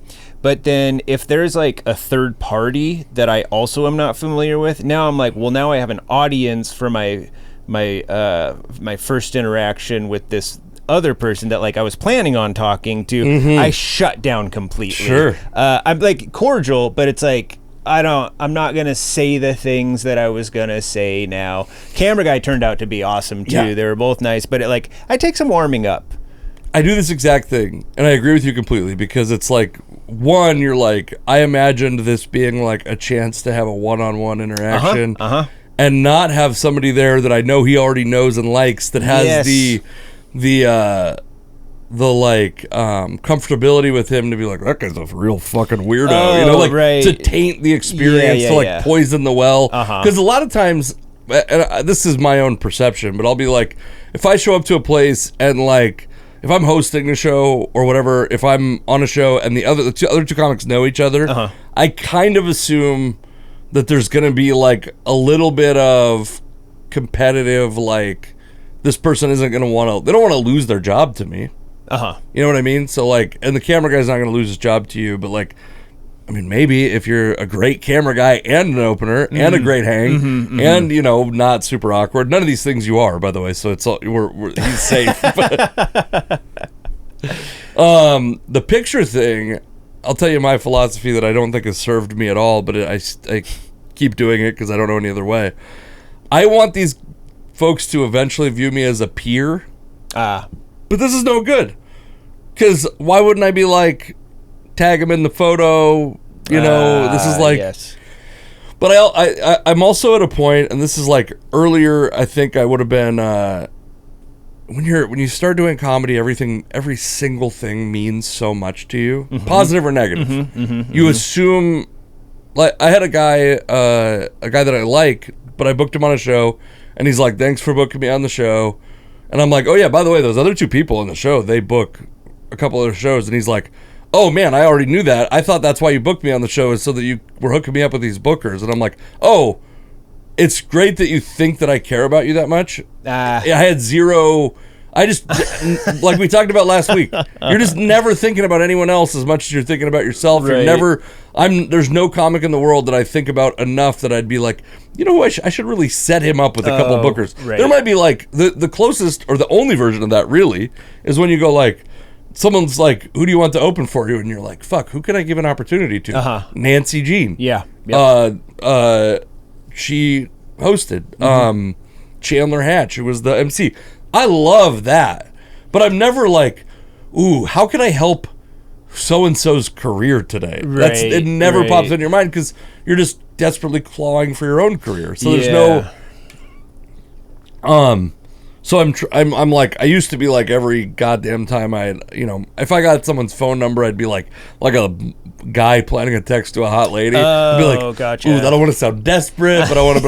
But then if there's like a third party that I also am not familiar with, now I'm like, well, now I have an audience for my first interaction with this other person that like I was planning on talking to. I shut down completely. Sure. I'm like cordial, but it's like I'm not gonna say the things that I was gonna say now. Camera guy turned out to be awesome too. Yeah. They were both nice, but I take some warming up. I do this exact thing, and I agree with you completely, because it's like, one, you're like, I imagined this being like a chance to have a one-on-one interaction and not have somebody there that I know he already knows and likes that has the comfortability with him to be like, that guy's a real fucking weirdo, to taint the experience, poison the well. Because a lot of times, and this is my own perception, but I'll be like, if I show up to a place and like, if I'm hosting a show or whatever, if I'm on a show and the other two comics know each other, I kind of assume that there's going to be like a little bit of competitive, like, this person isn't going to they don't want to lose their job to me. You know what I mean? So like, and the camera guy's not going to lose his job to you, but like, I mean, maybe if you're a great camera guy and an opener and a great hang and, not super awkward. None of these things you are, by the way, so it's all, he's safe. The picture thing, I'll tell you my philosophy that I don't think has served me at all, but I keep doing it because I don't know any other way. I want these folks to eventually view me as a peer. But this is no good. Because why wouldn't I be like, tag him in the photo, this is like, yes. But I'm also at a point, and this is like earlier, I think I would have been, when you start doing comedy, every single thing means so much to you, positive or negative. You assume, like, I had a guy that I like, but I booked him on a show, and he's like, thanks for booking me on the show. And I'm like, oh yeah, by the way, those other two people in the show, they book a couple other shows. And he's like, oh man, I already knew that. I thought that's why you booked me on the show, is so that you were hooking me up with these bookers. And I'm like, oh, it's great that you think that I care about you that much. I had zero. I just, like we talked about last week, you're just never thinking about anyone else as much as you're thinking about yourself. Right. There's no comic in the world that I think about enough that I'd be like, you know who I should really set him up with a couple bookers. Right. There might be like, the closest, or the only version of that really, is when you go like, someone's like, who do you want to open for you? And you're like, fuck, who can I give an opportunity to? Nancy Jean. Yeah. Yep. She hosted. Chandler Hatch, who was the MC. I love that. But I'm never like, ooh, how can I help so-and-so's career today? Right, it never pops in your mind because you're just desperately clawing for your own career. So there's no... So I'm like, I used to be like every goddamn time if I got someone's phone number, I'd be like a guy planning a text to a hot lady. I'd be like, gotcha. Ooh, I don't want to sound desperate, but I want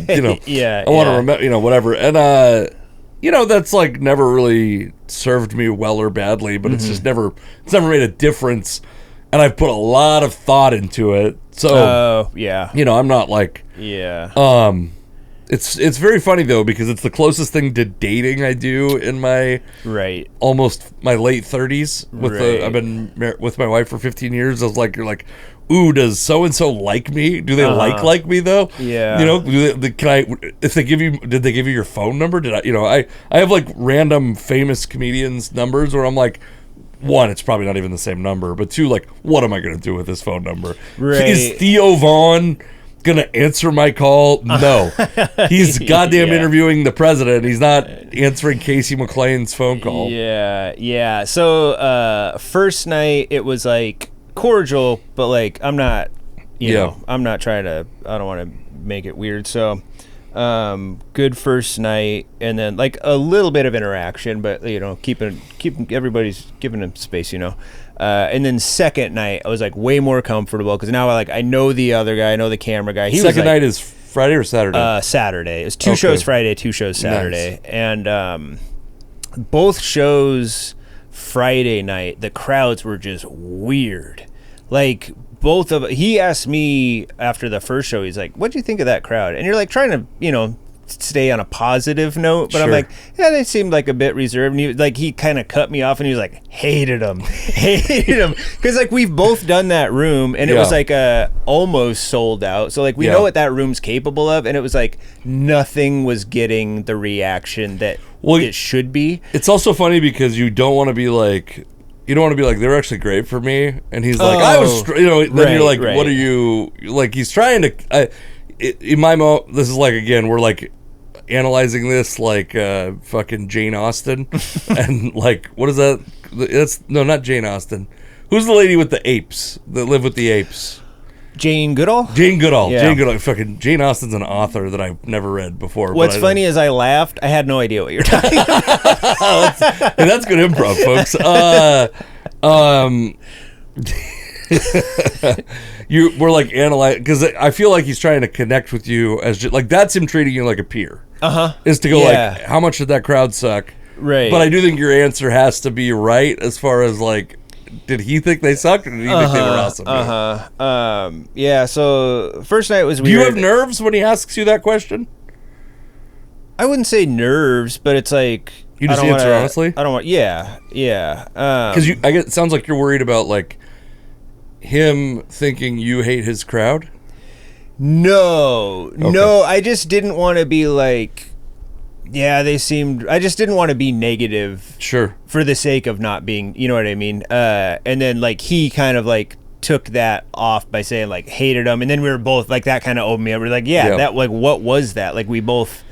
to, Yeah, I want to remember, whatever. And, that's like never really served me well or badly, but it's never made a difference. And I've put a lot of thought into it. So, I'm not like, It's very funny though, because it's the closest thing to dating I do in my almost my late 30s. I've been with my wife for 15 years. I was like, you're like, ooh, does so and so like me? Do they like me though? Yeah. Did they give you your phone number? Did I have like random famous comedians numbers where I'm like, one, it's probably not even the same number, but two, like, what am I going to do with this phone number? Right. Is Theo Vaughn gonna answer my call? No. He's goddamn interviewing the president. He's not answering Casey McLean's phone call. Yeah. So first night it was like cordial, but like I'm not I'm not trying to, I don't want to make it weird. So good first night, and then like a little bit of interaction, but keeping everybody's giving them space, and then second night I was like way more comfortable because now I know the other guy, I know the camera guy. Second night is Friday or Saturday? Saturday. It was two shows Friday, two shows Saturday. Nice. And both shows Friday night, the crowds were just weird. Like he asked me after the first show, he's like, what'd you think of that crowd? And you're like trying to, stay on a positive note, but I'm like, yeah, they seemed like a bit reserved. And he kind of cut me off, and he was like, hated them because like we've both done that room, and it was like almost sold out. So like we know what that room's capable of, and it was like nothing was getting the reaction that it should be. It's also funny because you don't want to be like. You don't want to be like, they're actually great for me. And he's like, I was, then you're like, what are you, like, he's trying to, in my this is like, again, we're like analyzing this like fucking Jane Austen. And like, what is that? No, not Jane Austen. Who's the lady with the apes that live with the apes? Jane Goodall? Jane Goodall. Yeah. Jane Goodall. Fucking Jane Austen's an author that I've never read before. What's funny is I laughed. I had no idea what you're talking about. that's good improv, folks. We're like analyzing, because I feel like he's trying to connect with you as like that's him treating you like a peer. Is to go like, how much did that crowd suck? Right. But I do think your answer has to be right as far as like, did he think they sucked, or did he think they were awesome? Yeah, so first night was weird. Do you have nerves when he asks you that question? I wouldn't say nerves, but it's like, you just answer honestly? I don't want, yeah. Because it sounds like you're worried about like him thinking you hate his crowd? No, I just didn't want to be like, I just didn't want to be negative. Sure. For the sake of not being, you know what I mean? And then like he kind of like took that off by saying like hated him, and then we were both like, that kind of opened me up. We're like, that, like, what was that? Like we both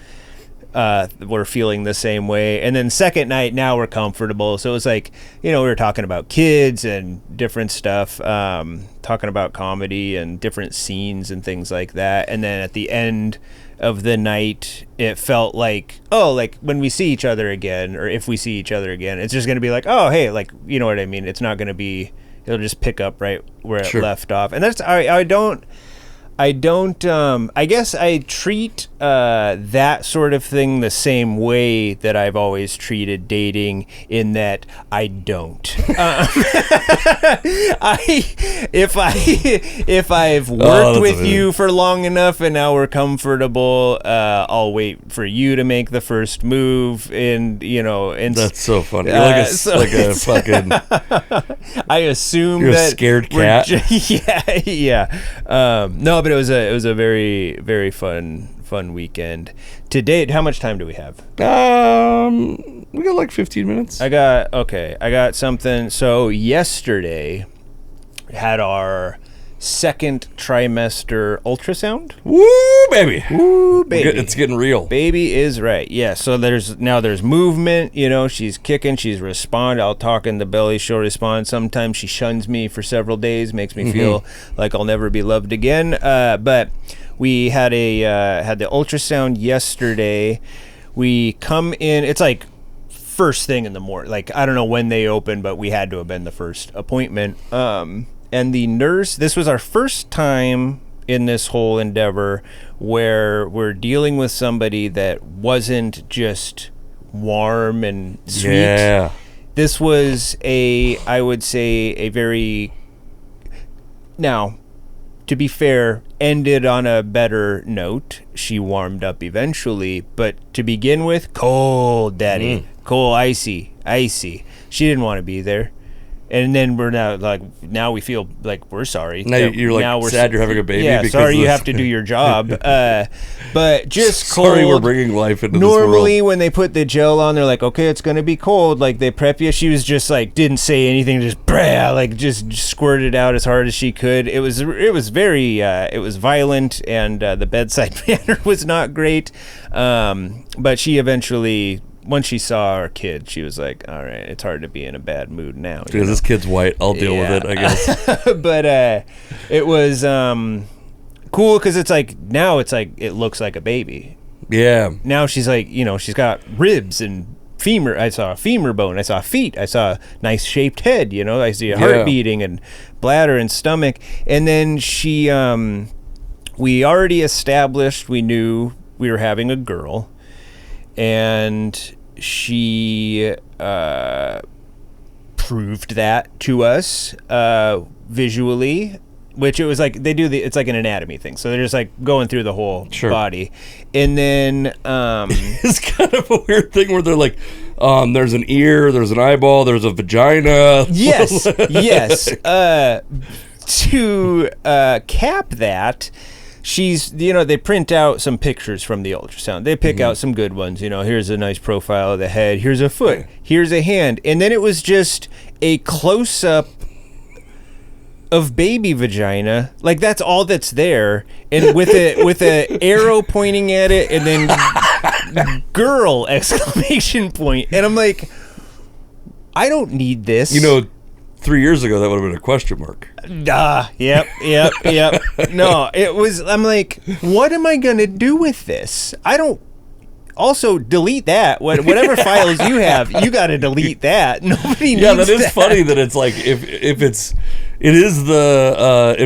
were feeling the same way. And then second night, now we're comfortable. So it was like, we were talking about kids and different stuff, talking about comedy and different scenes and things like that. And then at the end of the night, it felt like, like when we see each other again, or if we see each other again, it's just going to be like, oh, hey, like, you know what I mean? It's not going to be, it'll just pick up right where it left off. And that's, I guess I treat that sort of thing the same way that I've always treated dating, in that I don't. If I've worked with you for long enough and now we're comfortable, I'll wait for you to make the first move, and that's so funny. You're like a fucking. I assume you're that a scared cat. No, but it was a very, very fun weekend. To date, how much time do we have? We got like 15 minutes. I got something. So yesterday had our second trimester ultrasound. Woo, baby. Woo, baby. It's getting real. Baby is right. Yeah, so there's movement, she's kicking, she's responding. I'll talk in the belly, she'll respond. Sometimes she shuns me for several days, makes me feel like I'll never be loved again. But we had the ultrasound yesterday. We come in, it's like first thing in the morning. Like, I don't know when they opened, but we had to have been the first appointment. And the nurse, this was our first time in this whole endeavor where we're dealing with somebody that wasn't just warm and sweet. Yeah. This was I would say, a very, now, to be fair, ended on a better note. She warmed up eventually, but to begin with, cold, daddy. Cold, icy. She didn't want to be there. And then we're now we feel like we're sorry. Now you're like now sad you're having a baby. Yeah, because sorry you have to do your job. But just cold. Sorry we're bringing life into Normally this world. when they put the gel on, they're like, okay, it's going to be cold. Like they prep you. She was just like, didn't say anything. Just just squirted out as hard as she could. It was very, it was violent, and the bedside manner was not great. But she eventually, once she saw our kid, she was like, all right, it's hard to be in a bad mood now. Because this kid's white. I'll deal with it, I guess. But it was cool because it's like, now it's like, it looks like a baby. Yeah. Now she's like, she's got ribs and femur. I saw a femur bone. I saw feet. I saw a nice shaped head. I see a heart beating and bladder and stomach. And then she, we already established, we knew we were having a girl. And she proved that to us visually, which it was like they do it's like an anatomy thing, so they're just like going through the whole body. And then it's kind of a weird thing where they're like, there's an ear, there's an eyeball, there's a vagina. Yes. To cap that, she's, they print out some pictures from the ultrasound. They pick out some good ones. Here's a nice profile of the head. Here's a foot. Here's a hand. And then it was just a close-up of baby vagina. Like, that's all that's there. And with a arrow pointing at it, and then girl exclamation point. And I'm like, I don't need this. 3 years ago, that would have been a question mark. Yep. No, it was, I'm like, what am I going to do with this? I don't, also delete that. Whatever files you have, you got to delete that. Nobody needs that. Yeah, that is funny that it's like, if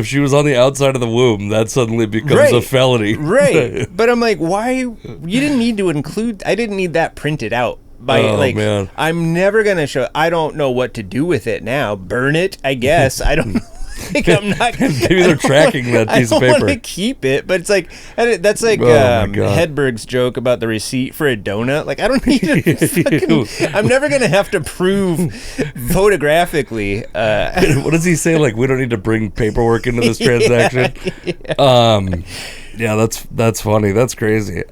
she was on the outside of the womb, that suddenly becomes a felony. Right. But I'm like, why? You didn't need to include, I didn't need that printed out. Man. I'm never going to show, I don't know what to do with it now. Burn it, I guess. I don't know. Like, I'm not. Maybe they're tracking that piece of paper. I don't want to keep it, but it's like, that's like Hedberg's joke about the receipt for a donut. Like, I don't need to I'm never going to have to prove photographically. What does he say? Like, we don't need to bring paperwork into this transaction? Yeah, that's funny. That's crazy.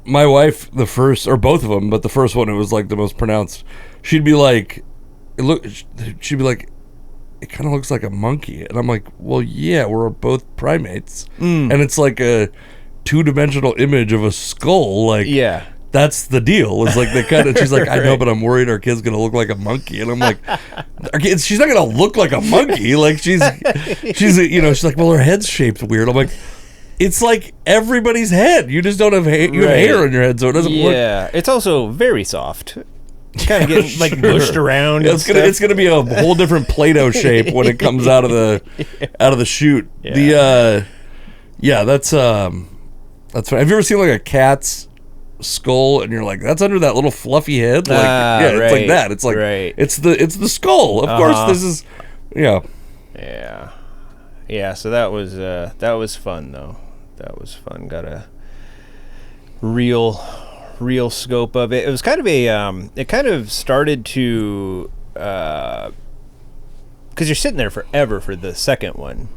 My wife, the first, or both of them, but the first one, it was like the most pronounced. She'd be like, it kind of looks like a monkey. And I'm like, well, yeah, we're both primates. And it's like a two-dimensional image of a skull. Like, yeah, that's the deal. It's like they kind of, she's like, I know, but I'm worried our kid's going to look like a monkey. And I'm like, she's not going to look like a monkey. Like, she's like, well, her head's shaped weird. I'm like, it's like everybody's head. You just don't have hair. You have hair on your head, so it doesn't look. Yeah, it's also very soft. Kind of getting like bushed around. Yeah, it's gonna be a whole different Play-Doh shape when it comes out of the chute. Yeah. That's fine. Have you ever seen like a cat's skull and you're like, that's under that little fluffy head? Like, it's like that. It's like it's the skull. Of course, this is Yeah. So that was fun though. That was fun. Got a real scope of it. It was kind of it kind of started to, because you're sitting there forever for the second one.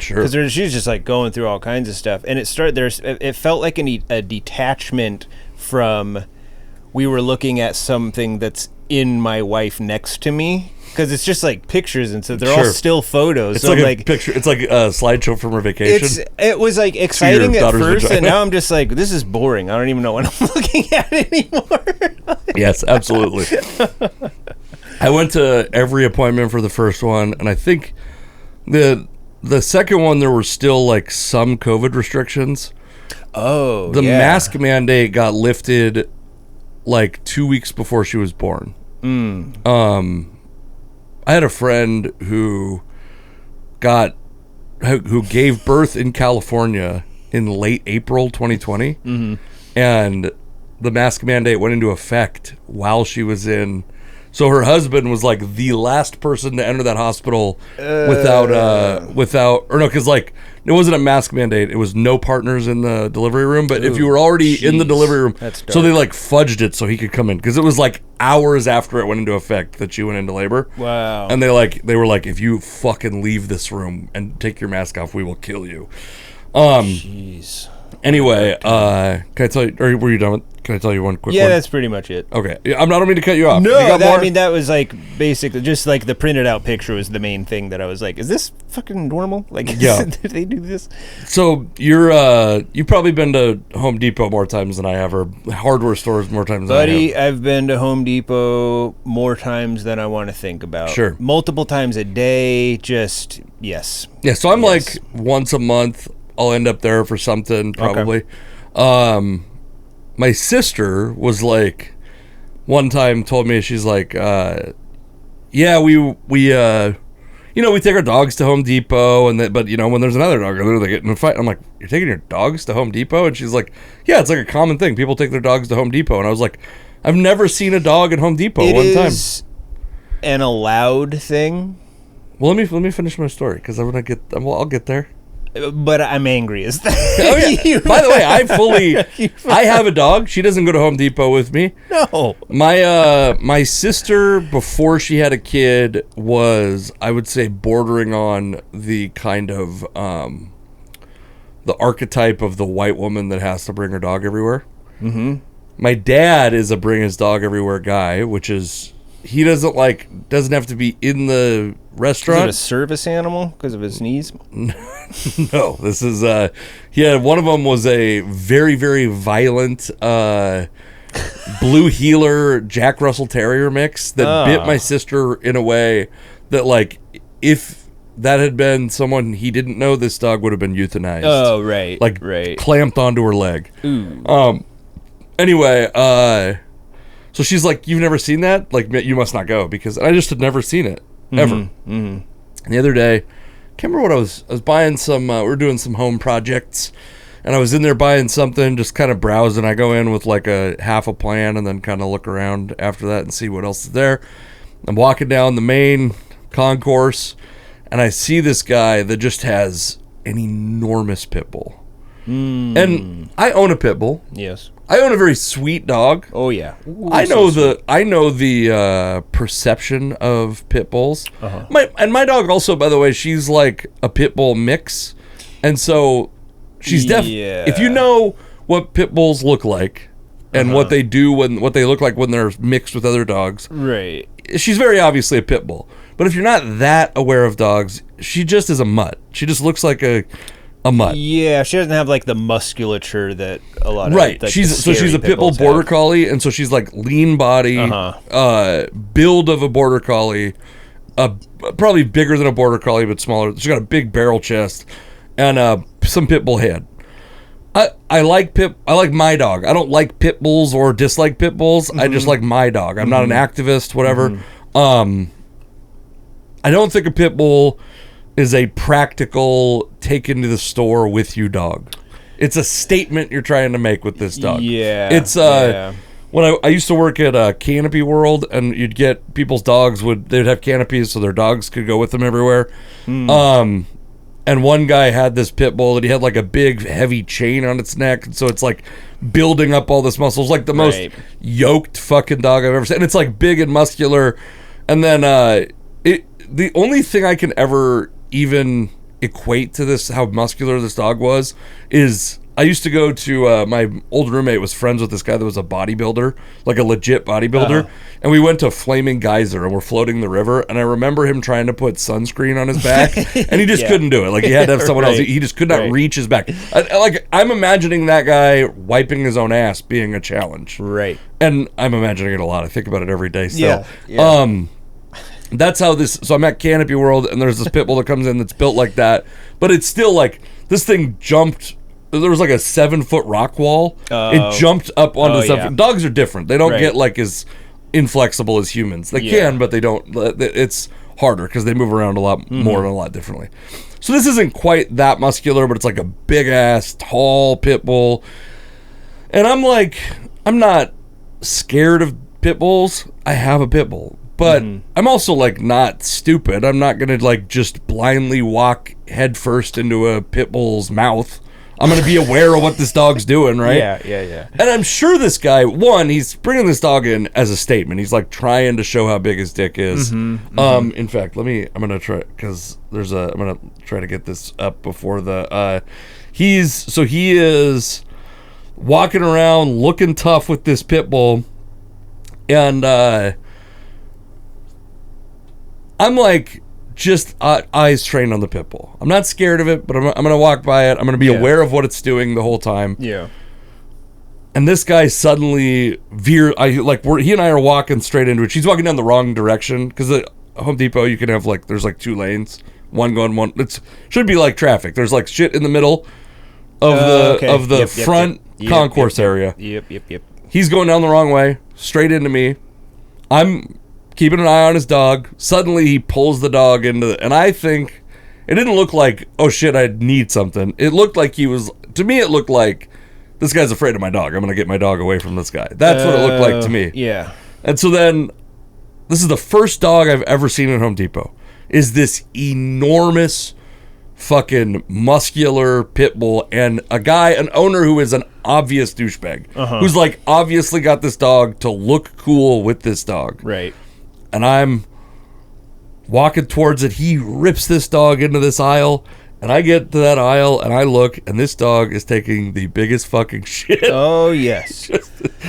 Sure. Because she was just like going through all kinds of stuff, and it felt like a detachment from, we were looking at something that's in my wife next to me. Because it's just like pictures, and so they're all still photos. It's so like a picture. It's like a slideshow from her vacation. It was like exciting at first, vagina. And now I'm just like, this is boring. I don't even know what I'm looking at anymore. Yes, absolutely. I went to every appointment for the first one, and I think the second one there were still like some COVID restrictions. Oh, The yeah. mask mandate got lifted like 2 weeks before she was born. I had a friend who gave birth in California in late April 2020, and the mask mandate went into effect while she was in. So her husband was like the last person to enter that hospital because like it wasn't a mask mandate. It was no partners in the delivery room. But if you were already in the delivery room, so they like fudged it so he could come in because it was like hours after it went into effect that she went into labor. Wow. And they were like, if you fucking leave this room and take your mask off, we will kill you. Jeez. Anyway, can I tell you? Or were you done with? Can I tell you one quick one? Yeah, that's pretty much it. Okay. I don't mean to cut you off. No, You got more? I mean, that was like basically just like the printed out picture was the main thing that I was like, is this fucking normal? Like, Yeah. did they do this? So you've probably been to Home Depot more times than I have, or hardware stores more times than I Buddy, have. I've been to Home Depot more times than I want to think about. Sure. Multiple times a day, just, yes. Yeah, so I'm Yes. like once a month I'll end up there for something probably. My sister was like one time told me, she's like, yeah, we take our dogs to Home Depot, but when there's another dog, they get in a fight. I'm like, you're taking your dogs to Home Depot? And she's like, yeah, it's like a common thing. People take their dogs to Home Depot. And I was like, I've never seen a dog at Home Depot It one time. is an allowed thing, Well, let me finish my story because I'll get there. but I'm angry as that. Oh yeah. By the way, I have a dog. She doesn't go to Home Depot with me. No. My sister, before she had a kid, was, I would say, bordering on the kind of the archetype of the white woman that has to bring her dog everywhere. Mm-hmm. My dad is a bring his dog everywhere guy, which is he doesn't have to be in the restaurant. Is it a service animal because of his knees? No, this is one of them was a very, very violent blue heeler Jack Russell Terrier mix that bit my sister in a way that, like, if that had been someone he didn't know, this dog would have been euthanized. Oh, right. Like, right. clamped onto her leg. Ooh. Anyway, so she's like, you've never seen that? Like, you must not go, because I just had never seen it, ever. Mm-hmm. And the other day, can't remember what I was buying some, we were doing some home projects, and I was in there buying something, just kind of browsing. I go in with like a half a plan and then kind of look around after that and see what else is there. I'm walking down the main concourse, and I see this guy that just has an enormous pit bull. And I own a pit bull. Yes. I own a very sweet dog. Oh, yeah. Ooh, I know the perception of pit bulls. Uh-huh. My dog also, by the way, she's like a pit bull mix, and so she's Yeah. If you know what pit bulls look like and what they do what they look like when they're mixed with other dogs, Right. she's very obviously a pit bull. But if you're not that aware of dogs, she just is a mutt. She just looks like a mutt. Yeah, she doesn't have like the musculature that a lot of Right. like, She's the a scary pit bull bulls border have. collie, and so she's like lean body, build of a border collie, probably bigger than a border collie but smaller. She's got a big barrel chest and some pit bull head. I like my dog. I don't like pit bulls or dislike pit bulls. I just like my dog. I'm not an activist, whatever. I don't think a pit bull is a practical take into the store with you dog. It's a statement you're trying to make with this dog. Yeah. It's when I used to work at Canopy World, and you'd get people's dogs they'd have canopies so their dogs could go with them everywhere. And one guy had this pit bull that he had like a big heavy chain on its neck, and so it's like building up all this muscle. It's like the most yoked fucking dog I've ever seen. And it's like big and muscular. And then the only thing I can ever even equate to this, how muscular this dog was, is I used to go to my old roommate was friends with this guy that was a bodybuilder, like a legit bodybuilder, and we went to Flaming Geyser and we're floating the river, and I remember him trying to put sunscreen on his back and he just couldn't do it. Like, he had to have someone else. He just could not reach his back. I'm imagining that guy wiping his own ass being a challenge, Right. and I'm imagining it a lot. I think about it every day still. Yeah. That's how this. So I'm at Canopy World, and there's this pit bull that comes in that's built like that, but it's still like this thing jumped there was like a 7-foot rock wall. It jumped up onto the 7 foot. Dogs are different. They don't get like as inflexible as humans. They can, but they don't. It's harder because they move around a lot more and a lot differently. So this isn't quite that muscular, but it's like a big ass, tall pit bull. And I'm like, I'm not scared of pit bulls. I have a pit bull. But I'm also like not stupid. I'm not going to like just blindly walk headfirst into a pit bull's mouth. I'm going to be aware of what this dog's doing, right? Yeah. And I'm sure this guy, one, he's bringing this dog in as a statement. He's like trying to show how big his dick is. In fact, I'm going to try, because I'm going to try to get this up before the, he is walking around looking tough with this pit bull. And, I'm like, just eyes trained on the pit bull. I'm not scared of it, but I'm going to walk by it. I'm going to be aware of what it's doing the whole time. Yeah. And this guy suddenly he and I are walking straight into it. She's walking down the wrong direction because at Home Depot you can have like there's like 2 lanes, one going one. It should be like traffic. There's like shit in the middle of the front concourse area. Yep. He's going down the wrong way, straight into me. I'm keeping an eye on his dog. Suddenly he pulls the dog and I think it didn't look like, oh shit, I need something. It looked like it looked like this guy's afraid of my dog. I'm going to get my dog away from this guy. That's what it looked like to me. Yeah. And so then this is the first dog I've ever seen at Home Depot is this enormous fucking muscular pit bull and an owner who is an obvious douchebag who's like obviously got this dog to look cool with this dog. Right. And I'm walking towards it. He rips this dog into this aisle. And I get to that aisle and I look, and this dog is taking the biggest fucking shit. Oh, yes.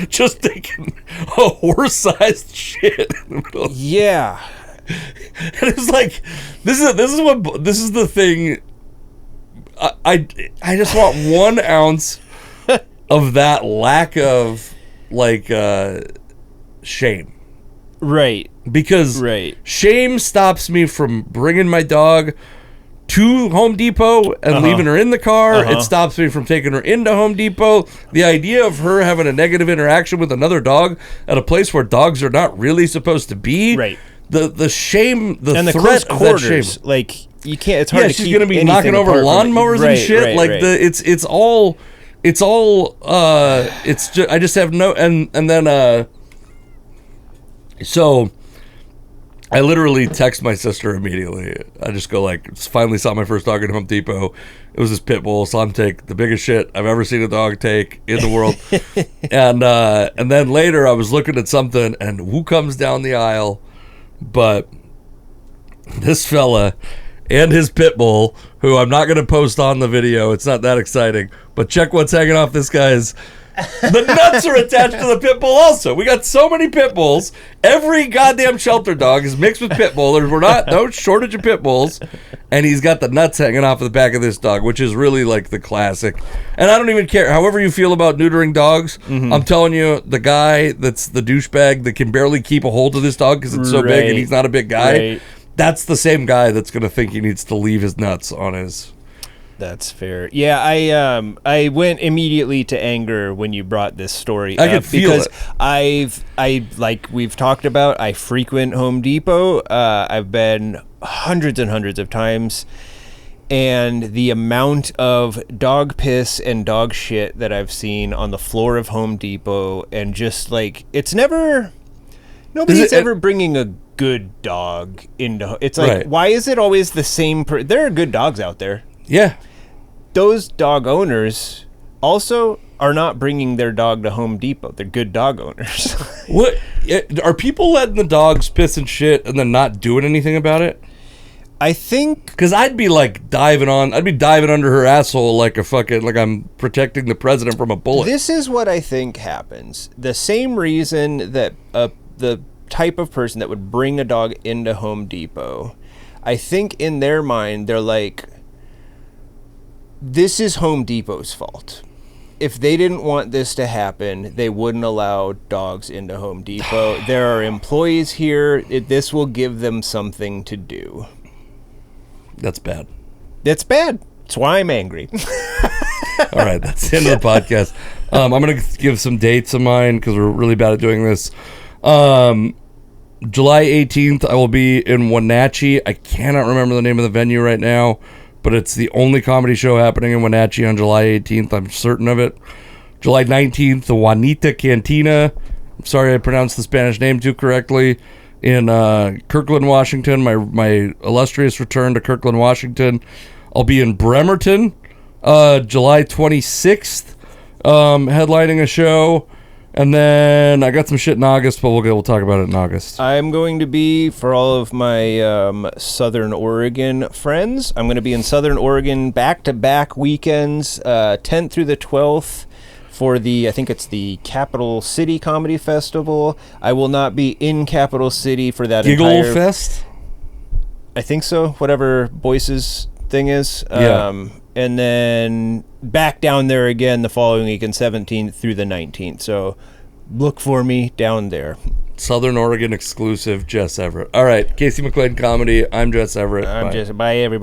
just taking a horse-sized shit in the middle. Yeah. And it's like, this is the thing. I just want 1 ounce of that lack of like shame. Right. Because shame stops me from bringing my dog to Home Depot and leaving her in the car. It stops me from taking her into Home Depot. The idea of her having a negative interaction with another dog at a place where dogs are not really supposed to be. Right. The shame, and the threat close of that quarters, shame. like you can't. It's hard to she's keep gonna be knocking over lawnmowers and shit. It's all. It's just. I just have no. And then. So. I literally text my sister immediately. I just go like, finally saw my first dog at Home Depot. It was this pit bull. Saw him take the biggest shit I've ever seen a dog take in the world. And then later I was looking at something, and who comes down the aisle but this fella and his pit bull, who I'm not going to post on the video. It's not that exciting. But check what's hanging off this guy's. The nuts are attached to the pit bull also. We got so many pit bulls. Every goddamn shelter dog is mixed with pit bull. We're not no shortage of pit bulls. And he's got the nuts hanging off of the back of this dog, which is really like the classic. And I don't even care. However you feel about neutering dogs, I'm telling you, the guy that's the douchebag that can barely keep a hold of this dog because it's so big and he's not a big guy, that's the same guy that's going to think he needs to leave his nuts on his... That's fair. Yeah, I went immediately to anger when you brought this story I up could feel because it. I like we've talked about, I frequent Home Depot. I've been hundreds and hundreds of times, and the amount of dog piss and dog shit that I've seen on the floor of Home Depot, and just like nobody's ever bringing a good dog into. It's like, why is it always the same? There are good dogs out there. Yeah. Those dog owners also are not bringing their dog to Home Depot. They're good dog owners. What are people letting the dogs piss and shit and then not doing anything about it? I think because I'd be diving under her asshole like I'm protecting the president from a bullet. This is what I think happens. The same reason that the type of person that would bring a dog into Home Depot, I think in their mind they're like, this is Home Depot's fault. If they didn't want this to happen, they wouldn't allow dogs into Home Depot. There are employees here. This will give them something to do. That's bad. That's bad. That's why I'm angry. All right, that's the end of the podcast. I'm going to give some dates of mine because we're really bad at doing this. July 18th, I will be in Wenatchee. I cannot remember the name of the venue right now, but it's the only comedy show happening in Wenatchee on July 18th. I'm certain of it. July 19th, the Juanita Cantina. I'm sorry I pronounced the Spanish name too correctly. In Kirkland, Washington, my illustrious return to Kirkland, Washington. I'll be in Bremerton, July 26th, headlining a show. And then I got some shit in August, but we'll talk about it in August. I'm going to be, for all of my Southern Oregon friends, I'm going to be in Southern Oregon back-to-back weekends, 10th through the 12th for I think it's the Capital City Comedy Festival. I will not be in Capital City for that Giggle Fest? I think so, whatever Boyce's thing is. Yeah. And then back down there again the following weekend, 17th through the 19th. So look for me down there. Southern Oregon exclusive, Jess Everett. All right, Casey McLean Comedy. I'm Jess Everett. Bye, everybody.